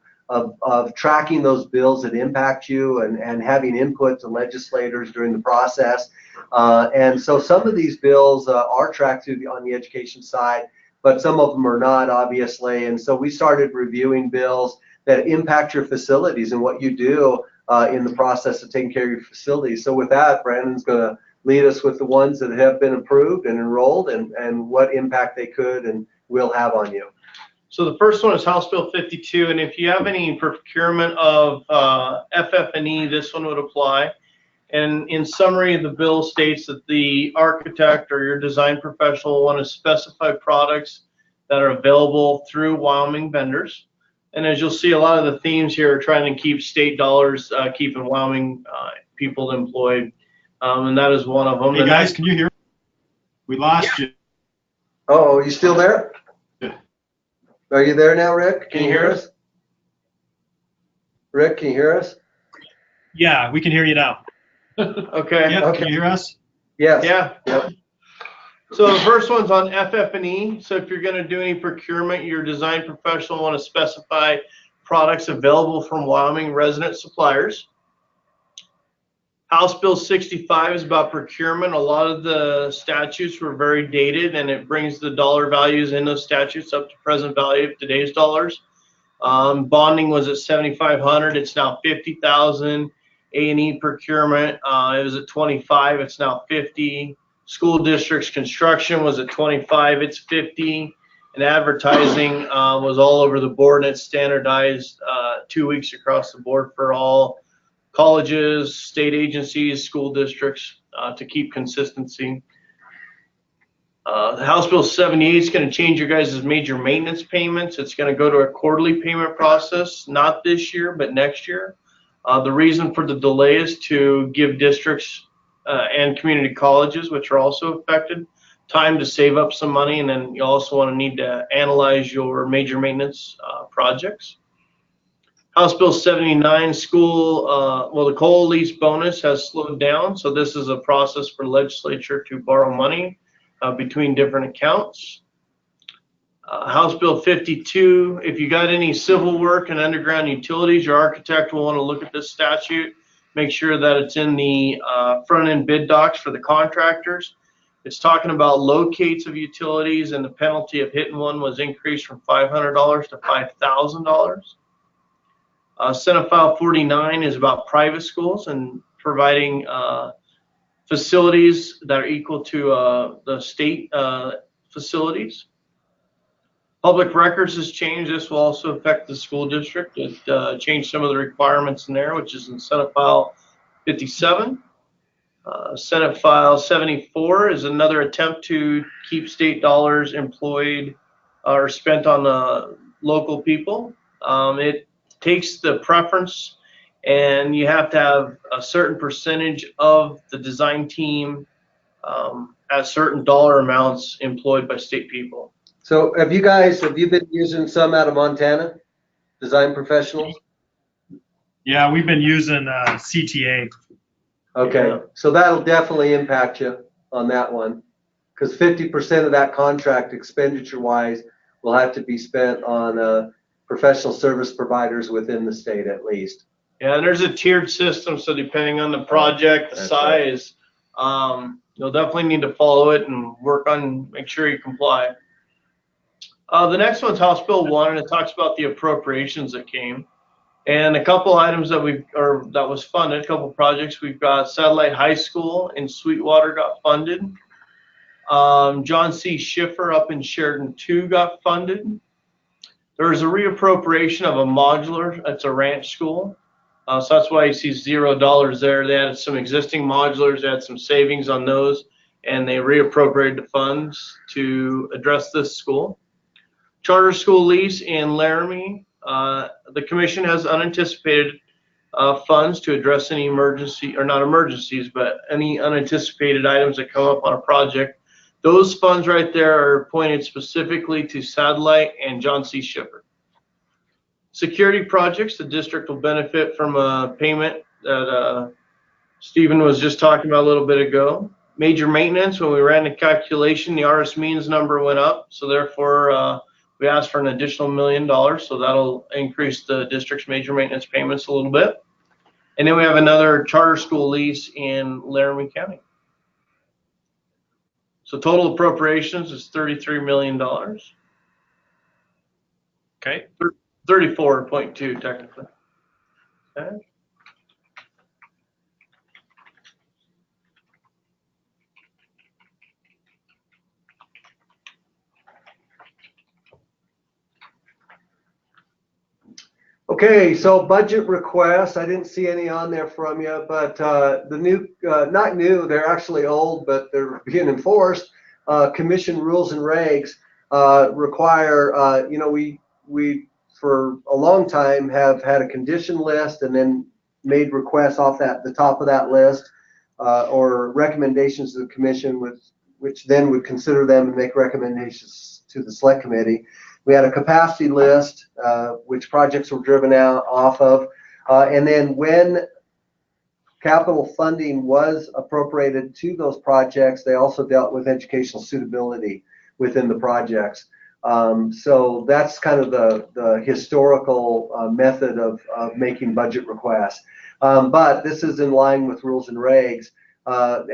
tracking those bills that impact you and having input to legislators during the process. And so some of these bills are tracked on the education side, but some of them are not, obviously. And so we started reviewing bills that impact your facilities and what you do in the process of taking care of your facilities. So with that, Brandon's going to lead us with the ones that have been approved and enrolled and what impact they could and will have on you.
So the first one is House Bill 52, and if you have any procurement of FF&E, this one would apply. And in summary, the bill states that the architect or your design professional will want to specify products that are available through Wyoming vendors. And as you'll see, a lot of the themes here are trying to keep state dollars, keeping Wyoming people employed, and that is one of them.
Hey guys, can you hear me? We lost you.
Oh, you still there? Are you there now, Rick? Can you hear us? Rick, can you hear us?
Yeah, we can hear you now.
Okay.
Yep,
Okay.
Can you hear us?
Yes.
Yeah.
Yep.
So the first one's on FF&E. So if you're going to do any procurement, your design professional will want to specify products available from Wyoming resident suppliers. House Bill 65 is about procurement. A lot of the statutes were very dated, and it brings the dollar values in those statutes up to present value of today's dollars. Bonding was at $7,500. It's now $50,000. A&E procurement, it was at 25. It's now 50. School districts construction was at 25. It's 50. And advertising was all over the board, and it's standardized 2 weeks across the board for all colleges, state agencies, school districts to keep consistency. The House Bill 78 is going to change your guys' major maintenance payments. It's going to go to a quarterly payment process, not this year, but next year. The reason for the delay is to give districts and community colleges, which are also affected, time to save up some money, and then you also want to need to analyze your major maintenance projects. House Bill 79 school, well, the coal lease bonus has slowed down, so this is a process for legislature to borrow money between different accounts. House Bill 52, if you got any civil work and underground utilities, your architect will want to look at this statute, make sure that it's in the front-end bid docs for the contractors. It's talking about locates of utilities, and the penalty of hitting one was increased from $500 to $5,000. Senate File 49 is about private schools and providing facilities that are equal to the state facilities. Public records has changed. This will also affect the school district. It changed some of the requirements in there, which is in Senate File 57. Senate File 74 is another attempt to keep state dollars employed or spent on local people. It takes the preference, and you have to have a certain percentage of the design team at certain dollar amounts employed by state people.
So have you been using some out of Montana, design professionals?
Yeah, we've been using CTA.
Okay,
Yeah.
so that'll definitely impact you on that one, because 50% of that contract expenditure-wise will have to be spent on professional service providers within the state at least.
Yeah, and there's a tiered system, so depending on the project, the
That's
size, you'll definitely need to follow it and work on, make sure you comply. The next one's House Bill 1, and it talks about the appropriations that came. And a couple items that that was funded, a couple projects. We've got Satellite High School in Sweetwater got funded. John C. Schiffer up in Sheridan 2 got funded. There was a reappropriation of a modular. It's a ranch school. So that's why you see $0 there. They added some existing modulars, they had some savings on those, and they reappropriated the funds to address this school. Charter school lease in Laramie. The commission has unanticipated funds to address any emergency, or not emergencies, but any unanticipated items that come up on a project. Those funds right there are pointed specifically to Satellite and John C. Schiffer. Security projects, the district will benefit from a payment that Stephen was just talking about a little bit ago. Major maintenance, when we ran the calculation, the RS means number went up, so therefore we asked for an additional $1 million, so that'll increase the district's major maintenance payments a little bit. And then we have another charter school lease in Laramie County. So total appropriations is $33 million.
Okay.
34.2 technically. Okay.
Okay, so budget requests, I didn't see any on there from you, but the new, not new, they're actually old, but they're being enforced. Commission rules and regs require, you know, we for a long time have had a condition list and then made requests off the top of that list or recommendations to the commission, which then would consider them and make recommendations to the select committee. We had a capacity list, which projects were driven out off of, and then when capital funding was appropriated to those projects, they also dealt with educational suitability within the projects. So that's kind of the historical method of making budget requests. But this is in line with rules and regs.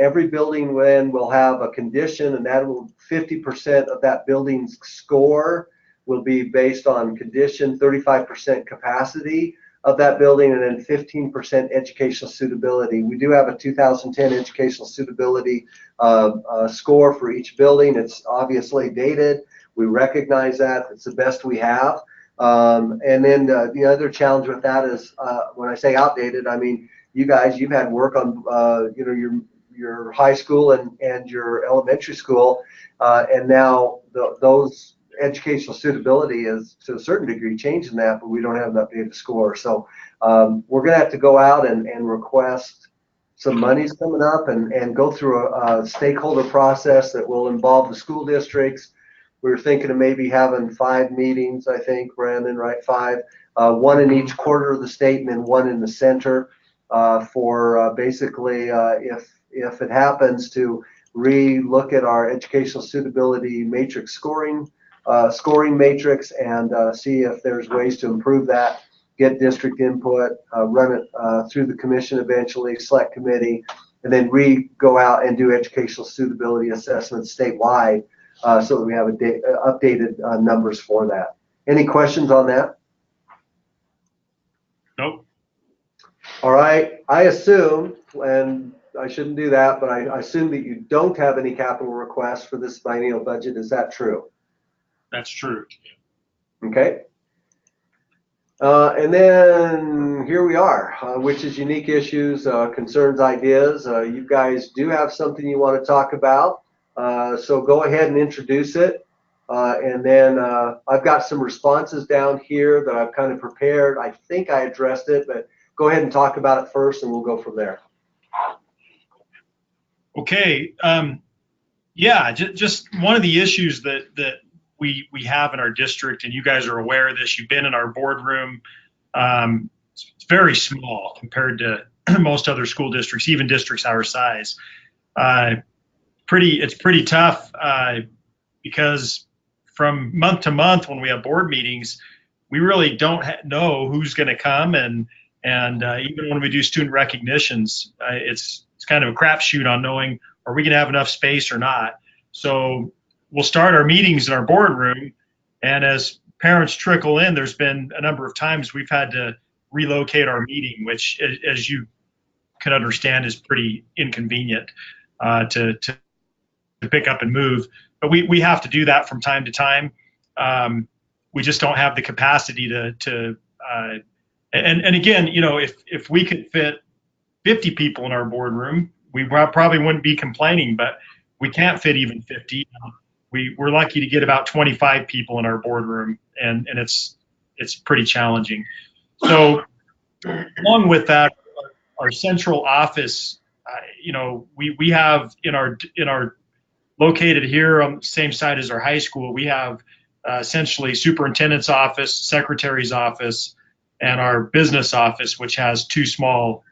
Every building will have a condition, and that will 50% of that building's score will be based on condition, 35% capacity of that building, and then 15% educational suitability. We do have a 2010 educational suitability score for each building. It's obviously dated. We recognize that. It's the best we have. And then the other challenge with that is when I say outdated, I mean, you guys, you've had work on, you know, your high school and your elementary school, and now those educational suitability is to a certain degree changing that, but we don't have an updated score. So we're going to have to go out and request some monies coming up and go through a stakeholder process that will involve the school districts. We were thinking of maybe having 5 meetings, I think, Brandon, right? 5, one in each quarter of the state and then one in the center for basically if it happens to re-look at our educational suitability matrix scoring matrix and see if there's ways to improve that, get district input, run it through the commission eventually, select committee, and then go out and do educational suitability assessments statewide so that we have updated numbers for that. Any questions on that?
Nope.
All right. I assume, and I shouldn't do that, but I assume that you don't have any capital requests for this biennial budget. Is that true?
That's true.
Okay. And then here we are, which is unique issues, concerns, ideas. You guys do have something you want to talk about. So go ahead and introduce it. And then I've got some responses down here that I've kind of prepared. I think I addressed it, but go ahead and talk about it first and we'll go from there.
Okay. Yeah, just one of the issues that we have in our district, and you guys are aware of this, you've been in our boardroom. It's very small compared to most other school districts, even districts our size. It's pretty tough because from month to month when we have board meetings, we really don't know who's going to come, and even when we do student recognitions, it's kind of a crapshoot on knowing are we going to have enough space or not. So we'll start our meetings in our boardroom, and as parents trickle in, there's been a number of times we've had to relocate our meeting, which, as you can understand, is pretty inconvenient to pick up and move. But we have to do that from time to time. We just don't have the capacity and again, you know, if we could fit 50 people in our boardroom, we probably wouldn't be complaining, but we can't fit even 50. We're lucky to get about 25 people in our boardroom, and it's pretty challenging. So along with that, our central office, you know, we have in our located here on the same side as our high school, we have essentially superintendent's office, secretary's office, and our business office, which has 2 small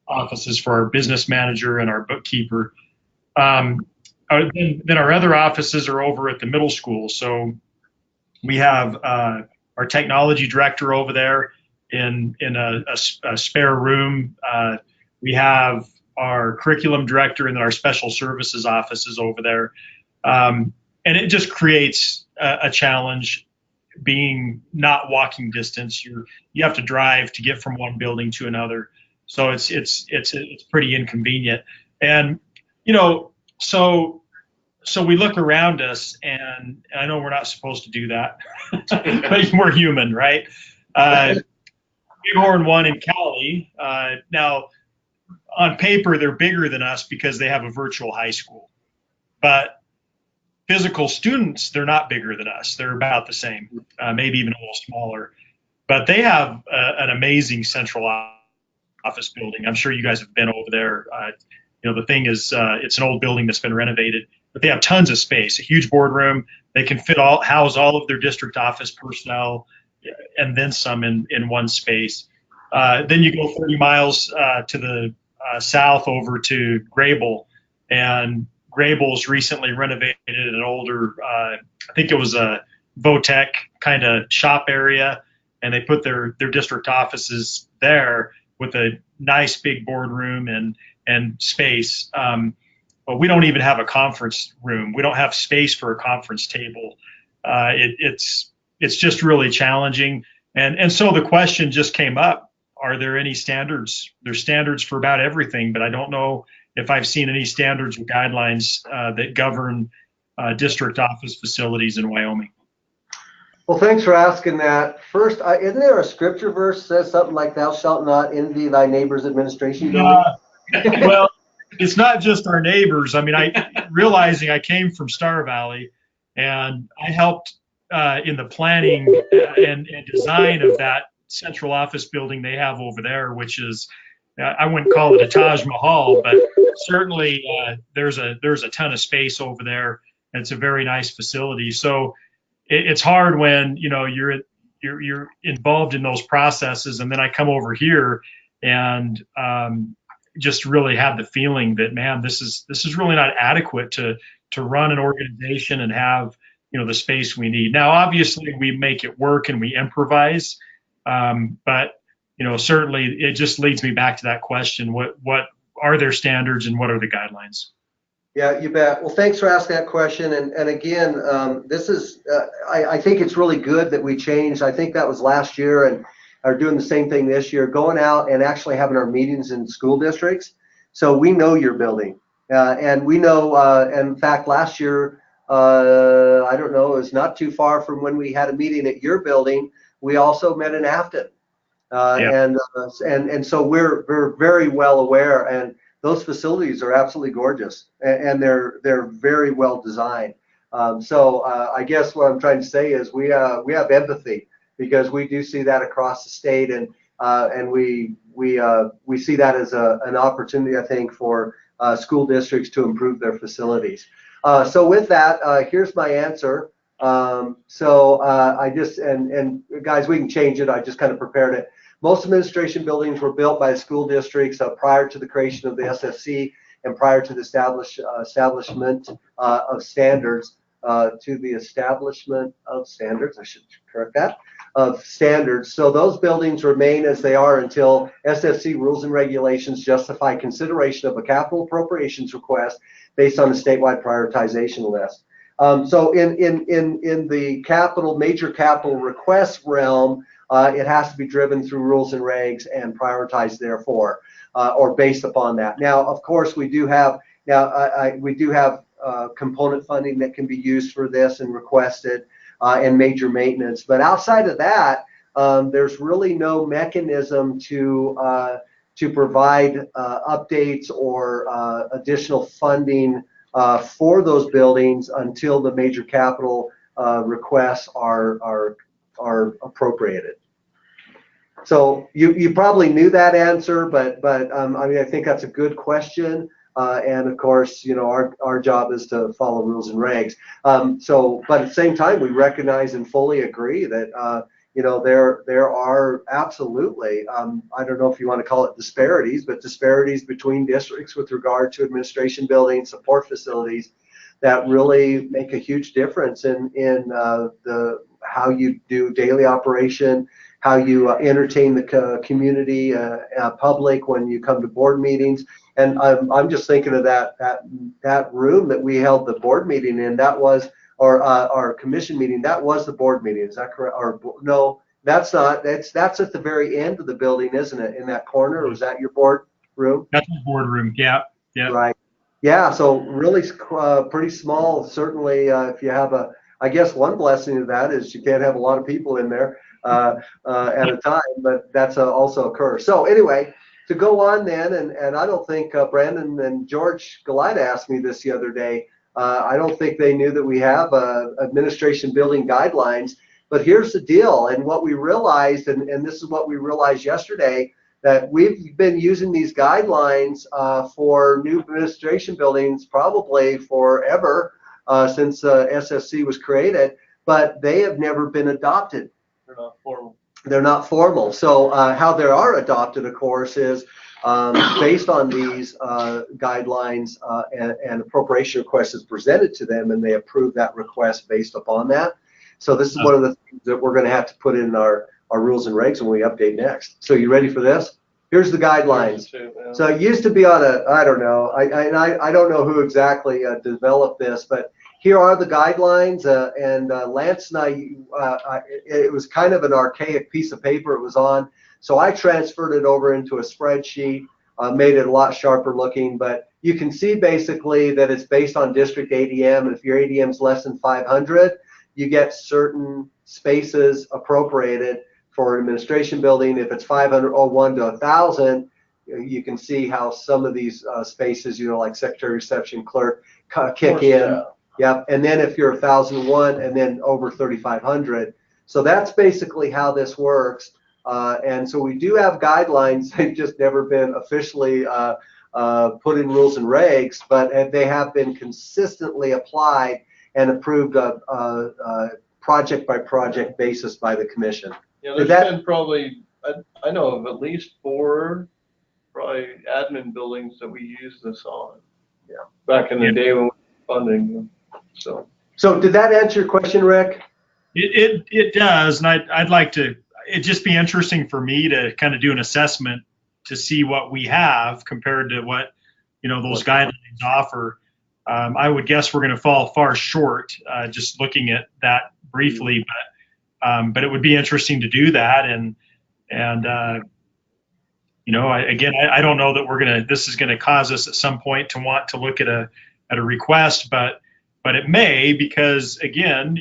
offices for our business manager and our bookkeeper. Then our other offices are over at the middle school. So we have our technology director over there in a spare room. We have our curriculum director and then our special services offices over there. And it just creates a challenge being not walking distance. You have to drive to get from one building to another. So it's pretty inconvenient. And, you know, so we look around us, and I know we're not supposed to do that, but we're human, right? Bighorn 1 in Cali, now on paper, they're bigger than us because they have a virtual high school. But physical students, they're not bigger than us. They're about the same, maybe even a little smaller. But they have an amazing central office building. I'm sure you guys have been over there. You know, the thing is, it's an old building that's been renovated, but they have tons of space, a huge boardroom. They can house all of their district office personnel and then some in one space. Then you go 30 miles to the south over to Grable, and Grable's recently renovated an older, I think it was a Votech kind of shop area, and they put their district offices there with a nice big boardroom and space. But we don't even have a conference room. We don't have space for a conference table. It's just really challenging. And so the question just came up, are there any standards? There's standards for about everything, but I don't know if I've seen any standards or guidelines that govern district office facilities in Wyoming.
Well, thanks for asking that. First, isn't there a scripture verse that says something like, "Thou shalt not envy thy neighbor's administration building"?
Well, it's not just our neighbors. I mean, realizing I came from Star Valley, and I helped in the planning and design of that central office building they have over there, which is, I wouldn't call it a Taj Mahal, but certainly there's a ton of space over there, and it's a very nice facility. So it's hard when you're involved in those processes, and then I come over here and just really have the feeling that, man, this is really not adequate to run an organization and have the space we need. Now, obviously, we make it work and we improvise, but certainly it just leads me back to that question: what are their standards and what are the guidelines?
Yeah, you bet. Well, thanks for asking that question. And again, this is, I think it's really good that we changed. I think that was last year, and are doing the same thing this year, going out and actually having our meetings in school districts. So we know your building. And we know, in fact, last year, I don't know, it was not too far from when we had a meeting at your building. We also met in Afton. And so we're very well aware, and those facilities are absolutely gorgeous, and they're very well designed. So I guess what I'm trying to say is we have empathy, because we do see that across the state, and we see that as an opportunity, I think, for school districts to improve their facilities. So with that, here's my answer. I just, and guys, we can change it. I just kind of prepared it. Most administration buildings were built by school districts prior to the creation of the SFC and prior to the establishment of standards. I should correct that, of standards. So those buildings remain as they are until SFC rules and regulations justify consideration of a capital appropriations request based on a statewide prioritization list. So in the major capital request realm, it has to be driven through rules and regs and prioritized therefore, or based upon that. Now, of course, we do have component funding that can be used for this and requested, and major maintenance. But outside of that, there's really no mechanism to provide updates or additional funding for those buildings until the major capital requests are appropriated. So you probably knew that answer, but I mean, I think that's a good question. And of course, our job is to follow rules and regs. But at the same time, we recognize and fully agree that there are absolutely, I don't know if you want to call it disparities, but disparities between districts with regard to administration buildings, support facilities, that really make a huge difference in how you do daily operation, how you entertain the community, public when you come to board meetings. And I'm just thinking of that room that we held the board meeting in. That was our commission meeting. That was the board meeting. Is that correct? Or no, that's not. That's at the very end of the building, isn't it? In that corner, or was that your board room?
That's the board room. Yeah. Yeah.
Right. Yeah. So really pretty small. Certainly, if you have I guess one blessing of that is you can't have a lot of people in there at a time, but that's also a curse. So anyway, to go on then, and I don't think Brandon and George Galida asked me this the other day. I don't think they knew that we have administration building guidelines. But here's the deal, and what we realized, and this is what we realized yesterday, that we've been using these guidelines for new administration buildings probably forever, since SFC was created, but they have never been adopted.
They're not formal.
They're not formal. So how they are adopted, of course, is based on these guidelines, and appropriation request is presented to them, and they approve that request based upon that. So this is one of the things that we're going to have to put in our rules and regs when we update next. So you ready for this? Here's the guidelines. So it used to be on I don't know, I don't know who exactly developed this, but here are the guidelines, and Lance and I, it was kind of an archaic piece of paper it was on, so I transferred it over into a spreadsheet, made it a lot sharper looking, but you can see basically that it's based on district ADM, and if your ADM is less than 500, you get certain spaces appropriated for an administration building. If it's 501 to 1,000, you can see how some of these spaces, like secretary, reception, clerk, kick in. Yep. And then if you're 1,001 and then over 3,500. So that's basically how this works. And so we do have guidelines. They've just never been officially put in rules and regs, but they have been consistently applied and approved project by project basis by the commission.
Yeah, there's been probably, I know of at least 4 probably admin buildings that we use this on.
Yeah.
Back in the day when we were funding them.
So did that answer your question, Rick?
It does, and I'd like to. It'd just be interesting for me to kind of do an assessment to see what we have compared to what those guidelines offer. I would guess we're going to fall far short just looking at that briefly, but it would be interesting to do that, and I don't know that this is going to cause us at some point to want to look at a request, but it may, because again,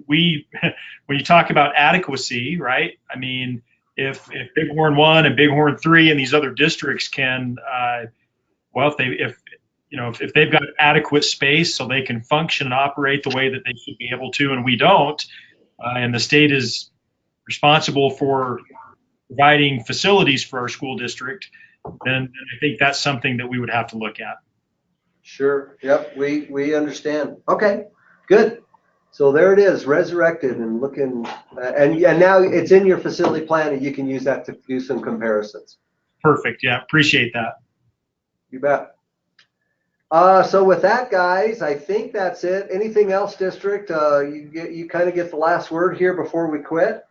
we when you talk about adequacy, right? I mean, if Bighorn 1 and Bighorn 3 and these other districts can, if they've got adequate space so they can function and operate the way that they should be able to, and we don't, and the state is responsible for providing facilities for our school district, then I think that's something that we would have to look at.
Sure. Yep. We understand. Okay. Good. So there it is, resurrected and looking, and now it's in your facility plan, and you can use that to do some comparisons.
Perfect. Yeah. Appreciate that.
You bet. So with that, guys, I think that's it. Anything else, district? You kind of get the last word here before we quit.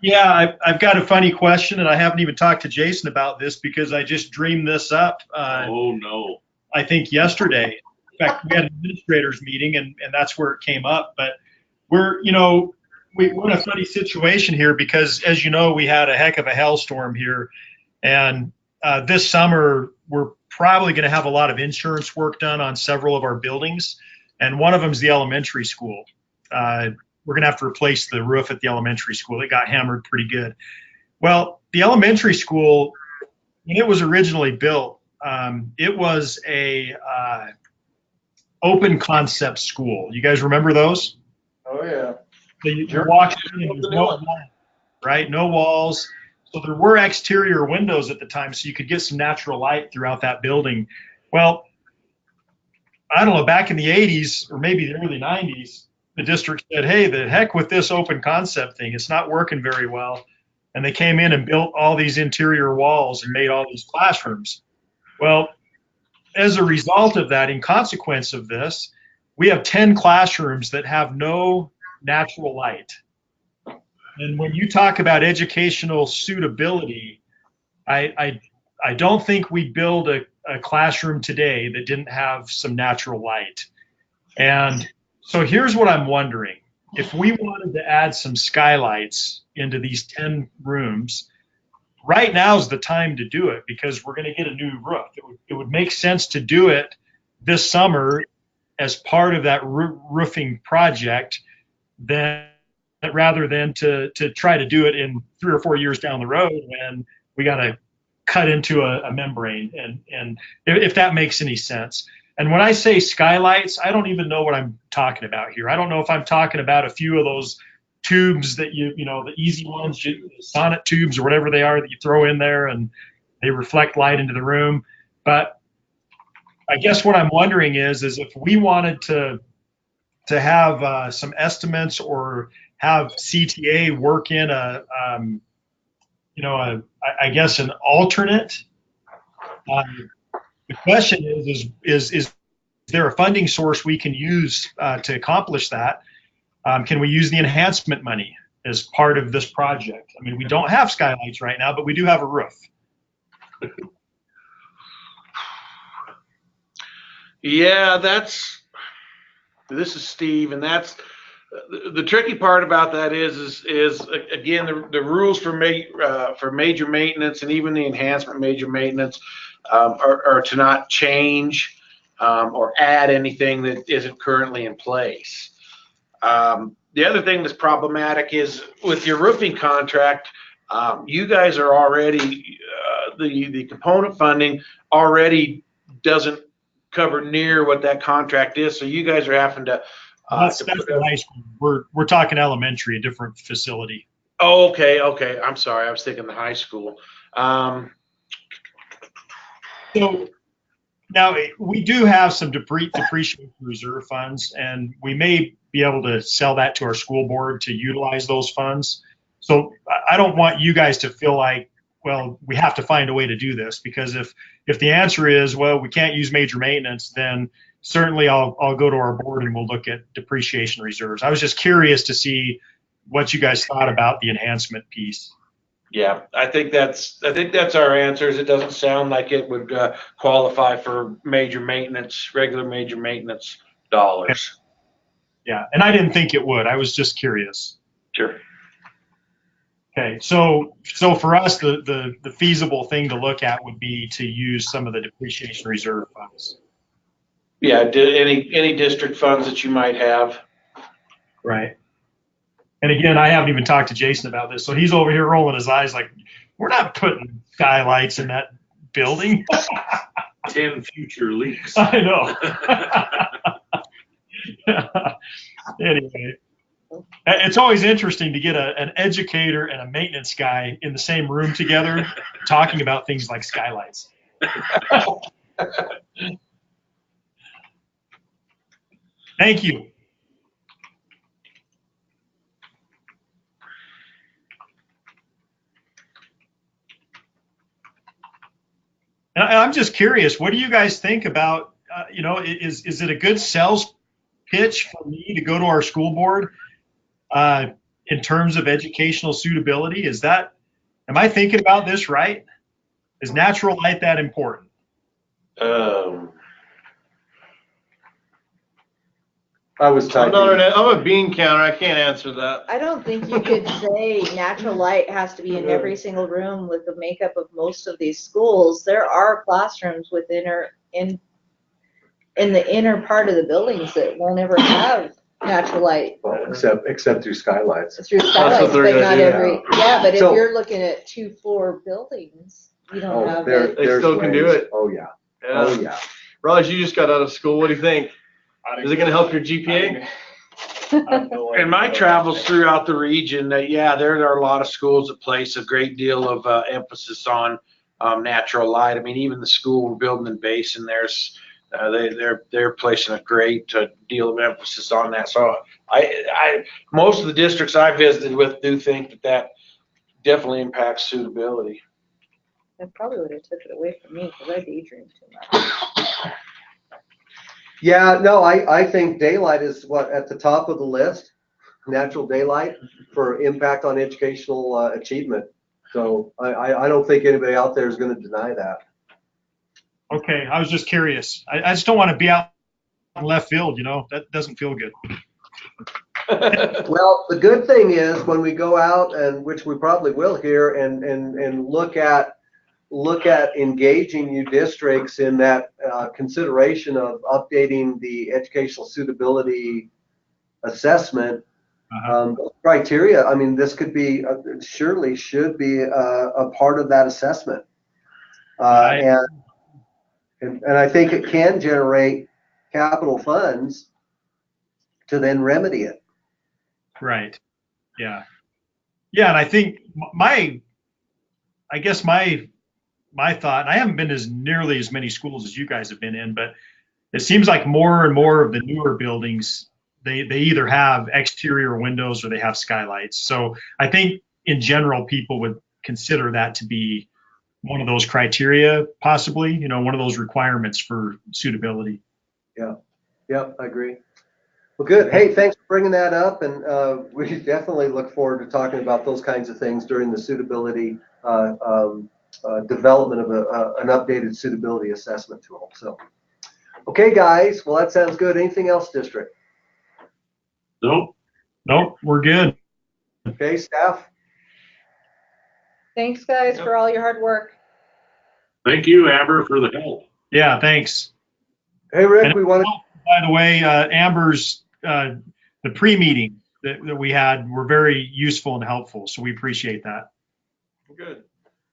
Yeah, I've got a funny question, and I haven't even talked to Jason about this because I just dreamed this up.
Oh no.
I think yesterday. In fact, we had an administrators meeting, and that's where it came up. But we're in a funny situation here because, as you know, we had a heck of a hailstorm here, and this summer we're probably going to have a lot of insurance work done on several of our buildings, and one of them is the elementary school. We're going to have to replace the roof at the elementary school. It got hammered pretty good. Well, the elementary school, when it was originally built, it was a open concept school. You guys remember those?
Oh yeah.
So you walk in and there's no walls, right? No walls. So there were exterior windows at the time, so you could get some natural light throughout that building. Well, I don't know, back in the 80s or maybe the early 90s, the district said, hey, the heck with this open concept thing. It's not working very well. And they came in and built all these interior walls and made all these classrooms. Well, as a result of that, in consequence of this, we have 10 classrooms that have no natural light. And when you talk about educational suitability, I don't think we build a classroom today that didn't have some natural light. And so here's what I'm wondering. If we wanted to add some skylights into these 10 rooms, right now is the time to do it because we're going to get a new roof. It would make sense to do it this summer as part of that roofing project rather than to try to do it in 3 or 4 years down the road when we got to cut into a membrane, and if that makes any sense. And when I say skylights, I don't even know what I'm talking about here. I don't know if I'm talking about a few of those tubes that the easy ones, sonnet tubes or whatever they are that you throw in there and they reflect light into the room. But I guess what I'm wondering is if we wanted to have some estimates or have CTA work in I guess an alternate. The question is there a funding source we can use to accomplish that? Can we use the enhancement money as part of this project? I mean, we don't have skylights right now, but we do have a roof.
Yeah, this is Steve, and that's the tricky part about that is again the rules for major maintenance and even the enhancement major maintenance. or to not change or add anything that isn't currently in place. The other thing that's problematic is with your roofing contract, you guys are already, the component funding already doesn't cover near what that contract is, so you guys are having to.
That's in high school. We're talking elementary, a different facility.
Oh, okay. I'm sorry. I was thinking the high school.
So now we do have some depreciation reserve funds, and we may be able to sell that to our school board to utilize those funds. So I don't want you guys to feel like, well, we have to find a way to do this, because if the answer is, well, we can't use major maintenance, then certainly I'll go to our board and we'll look at depreciation reserves. I was just curious to see what you guys thought about the enhancement piece.
Yeah, I think that's our answers. It doesn't sound like it would qualify for major maintenance, regular major maintenance dollars.
Yeah, and I didn't think it would. I was just curious.
Sure.
Okay, so for us, the feasible thing to look at would be to use some of the depreciation reserve funds.
Yeah, any district funds that you might have.
Right. And again, I haven't even talked to Jason about this, so he's over here rolling his eyes like, we're not putting skylights in that building.
10 future leaks.
I know. Anyway, it's always interesting to get an educator and a maintenance guy in the same room together talking about things like skylights. Thank you. And I'm just curious, what do you guys think about, is it a good sales pitch for me to go to our school board in terms of educational suitability? Am I thinking about this right? Is natural light that important?
I was typing.
I'm a bean counter. I can't answer that.
I don't think you could say natural light has to be in every single room with the makeup of most of these schools. There are classrooms in the inner part of the buildings that won't ever have natural light.
Well, except through skylights.
Through skylights,
they're
but
gonna
not
do.
every. Yeah, but if
So-
you're looking at 2-floor buildings, you don't have it.
They still can do
ways.
it.
Oh yeah.
Yeah.
Oh yeah.
Raj, you just got out of school. What do you think? Is it going to help your GPA?
In my travels throughout the region, there are a lot of schools that place a great deal of emphasis on natural light. I mean, even the school we're building in Basin, they're placing a great deal of emphasis on that. So most of the districts I visited with do think that definitely impacts suitability.
I probably would have took it away from me because I daydream too much.
Yeah, no, I think daylight is at the top of the list, natural daylight for impact on educational achievement. So I don't think anybody out there is going to deny that.
Okay, I was just curious. I just don't want to be out in left field, that doesn't feel good.
Well, the good thing is when we go out, and which we probably will here, and look at engaging new districts in that consideration of updating the educational suitability assessment criteria. I mean, this could be surely should be a part of that assessment, and I think it can generate capital funds to then remedy it.
Right. Yeah. Yeah, and I think my thought, and I haven't been as nearly as many schools as you guys have been in, but it seems like more and more of the newer buildings, they either have exterior windows or they have skylights. So I think in general, people would consider that to be one of those criteria, possibly, one of those requirements for suitability.
Yeah, I agree. Well, good. Hey, thanks for bringing that up, and we definitely look forward to talking about those kinds of things during the suitability development of an updated suitability assessment tool. So, okay, guys. Well, that sounds good. Anything else, district?
Nope.
We're good.
Okay, staff.
Thanks, guys, for all your hard work.
Thank you, Amber, for the help.
Yeah, thanks.
Hey, Rick,
And
we want
by the way, Amber's, the pre-meeting that we had were very useful and helpful, so we appreciate that.
Good.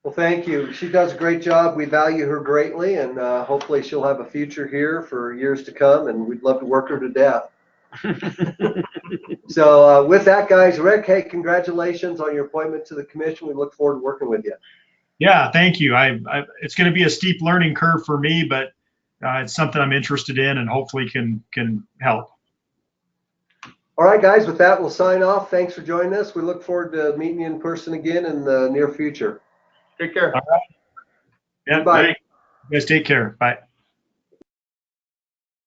well, thank you. She does a great job. We value her greatly, and hopefully she'll have a future here for years to come, and we'd love to work her to death. So with that, guys, Rick, hey, congratulations on your appointment to the commission. We look forward to working with you.
Yeah, thank you. It's going to be a steep learning curve for me, but it's something I'm interested in and hopefully can help.
All right, guys, with that, we'll sign off. Thanks for joining us. We look forward to meeting you in person again in the near future.
Take care.
All right. Yeah,
Bye.
you guys take care. Bye.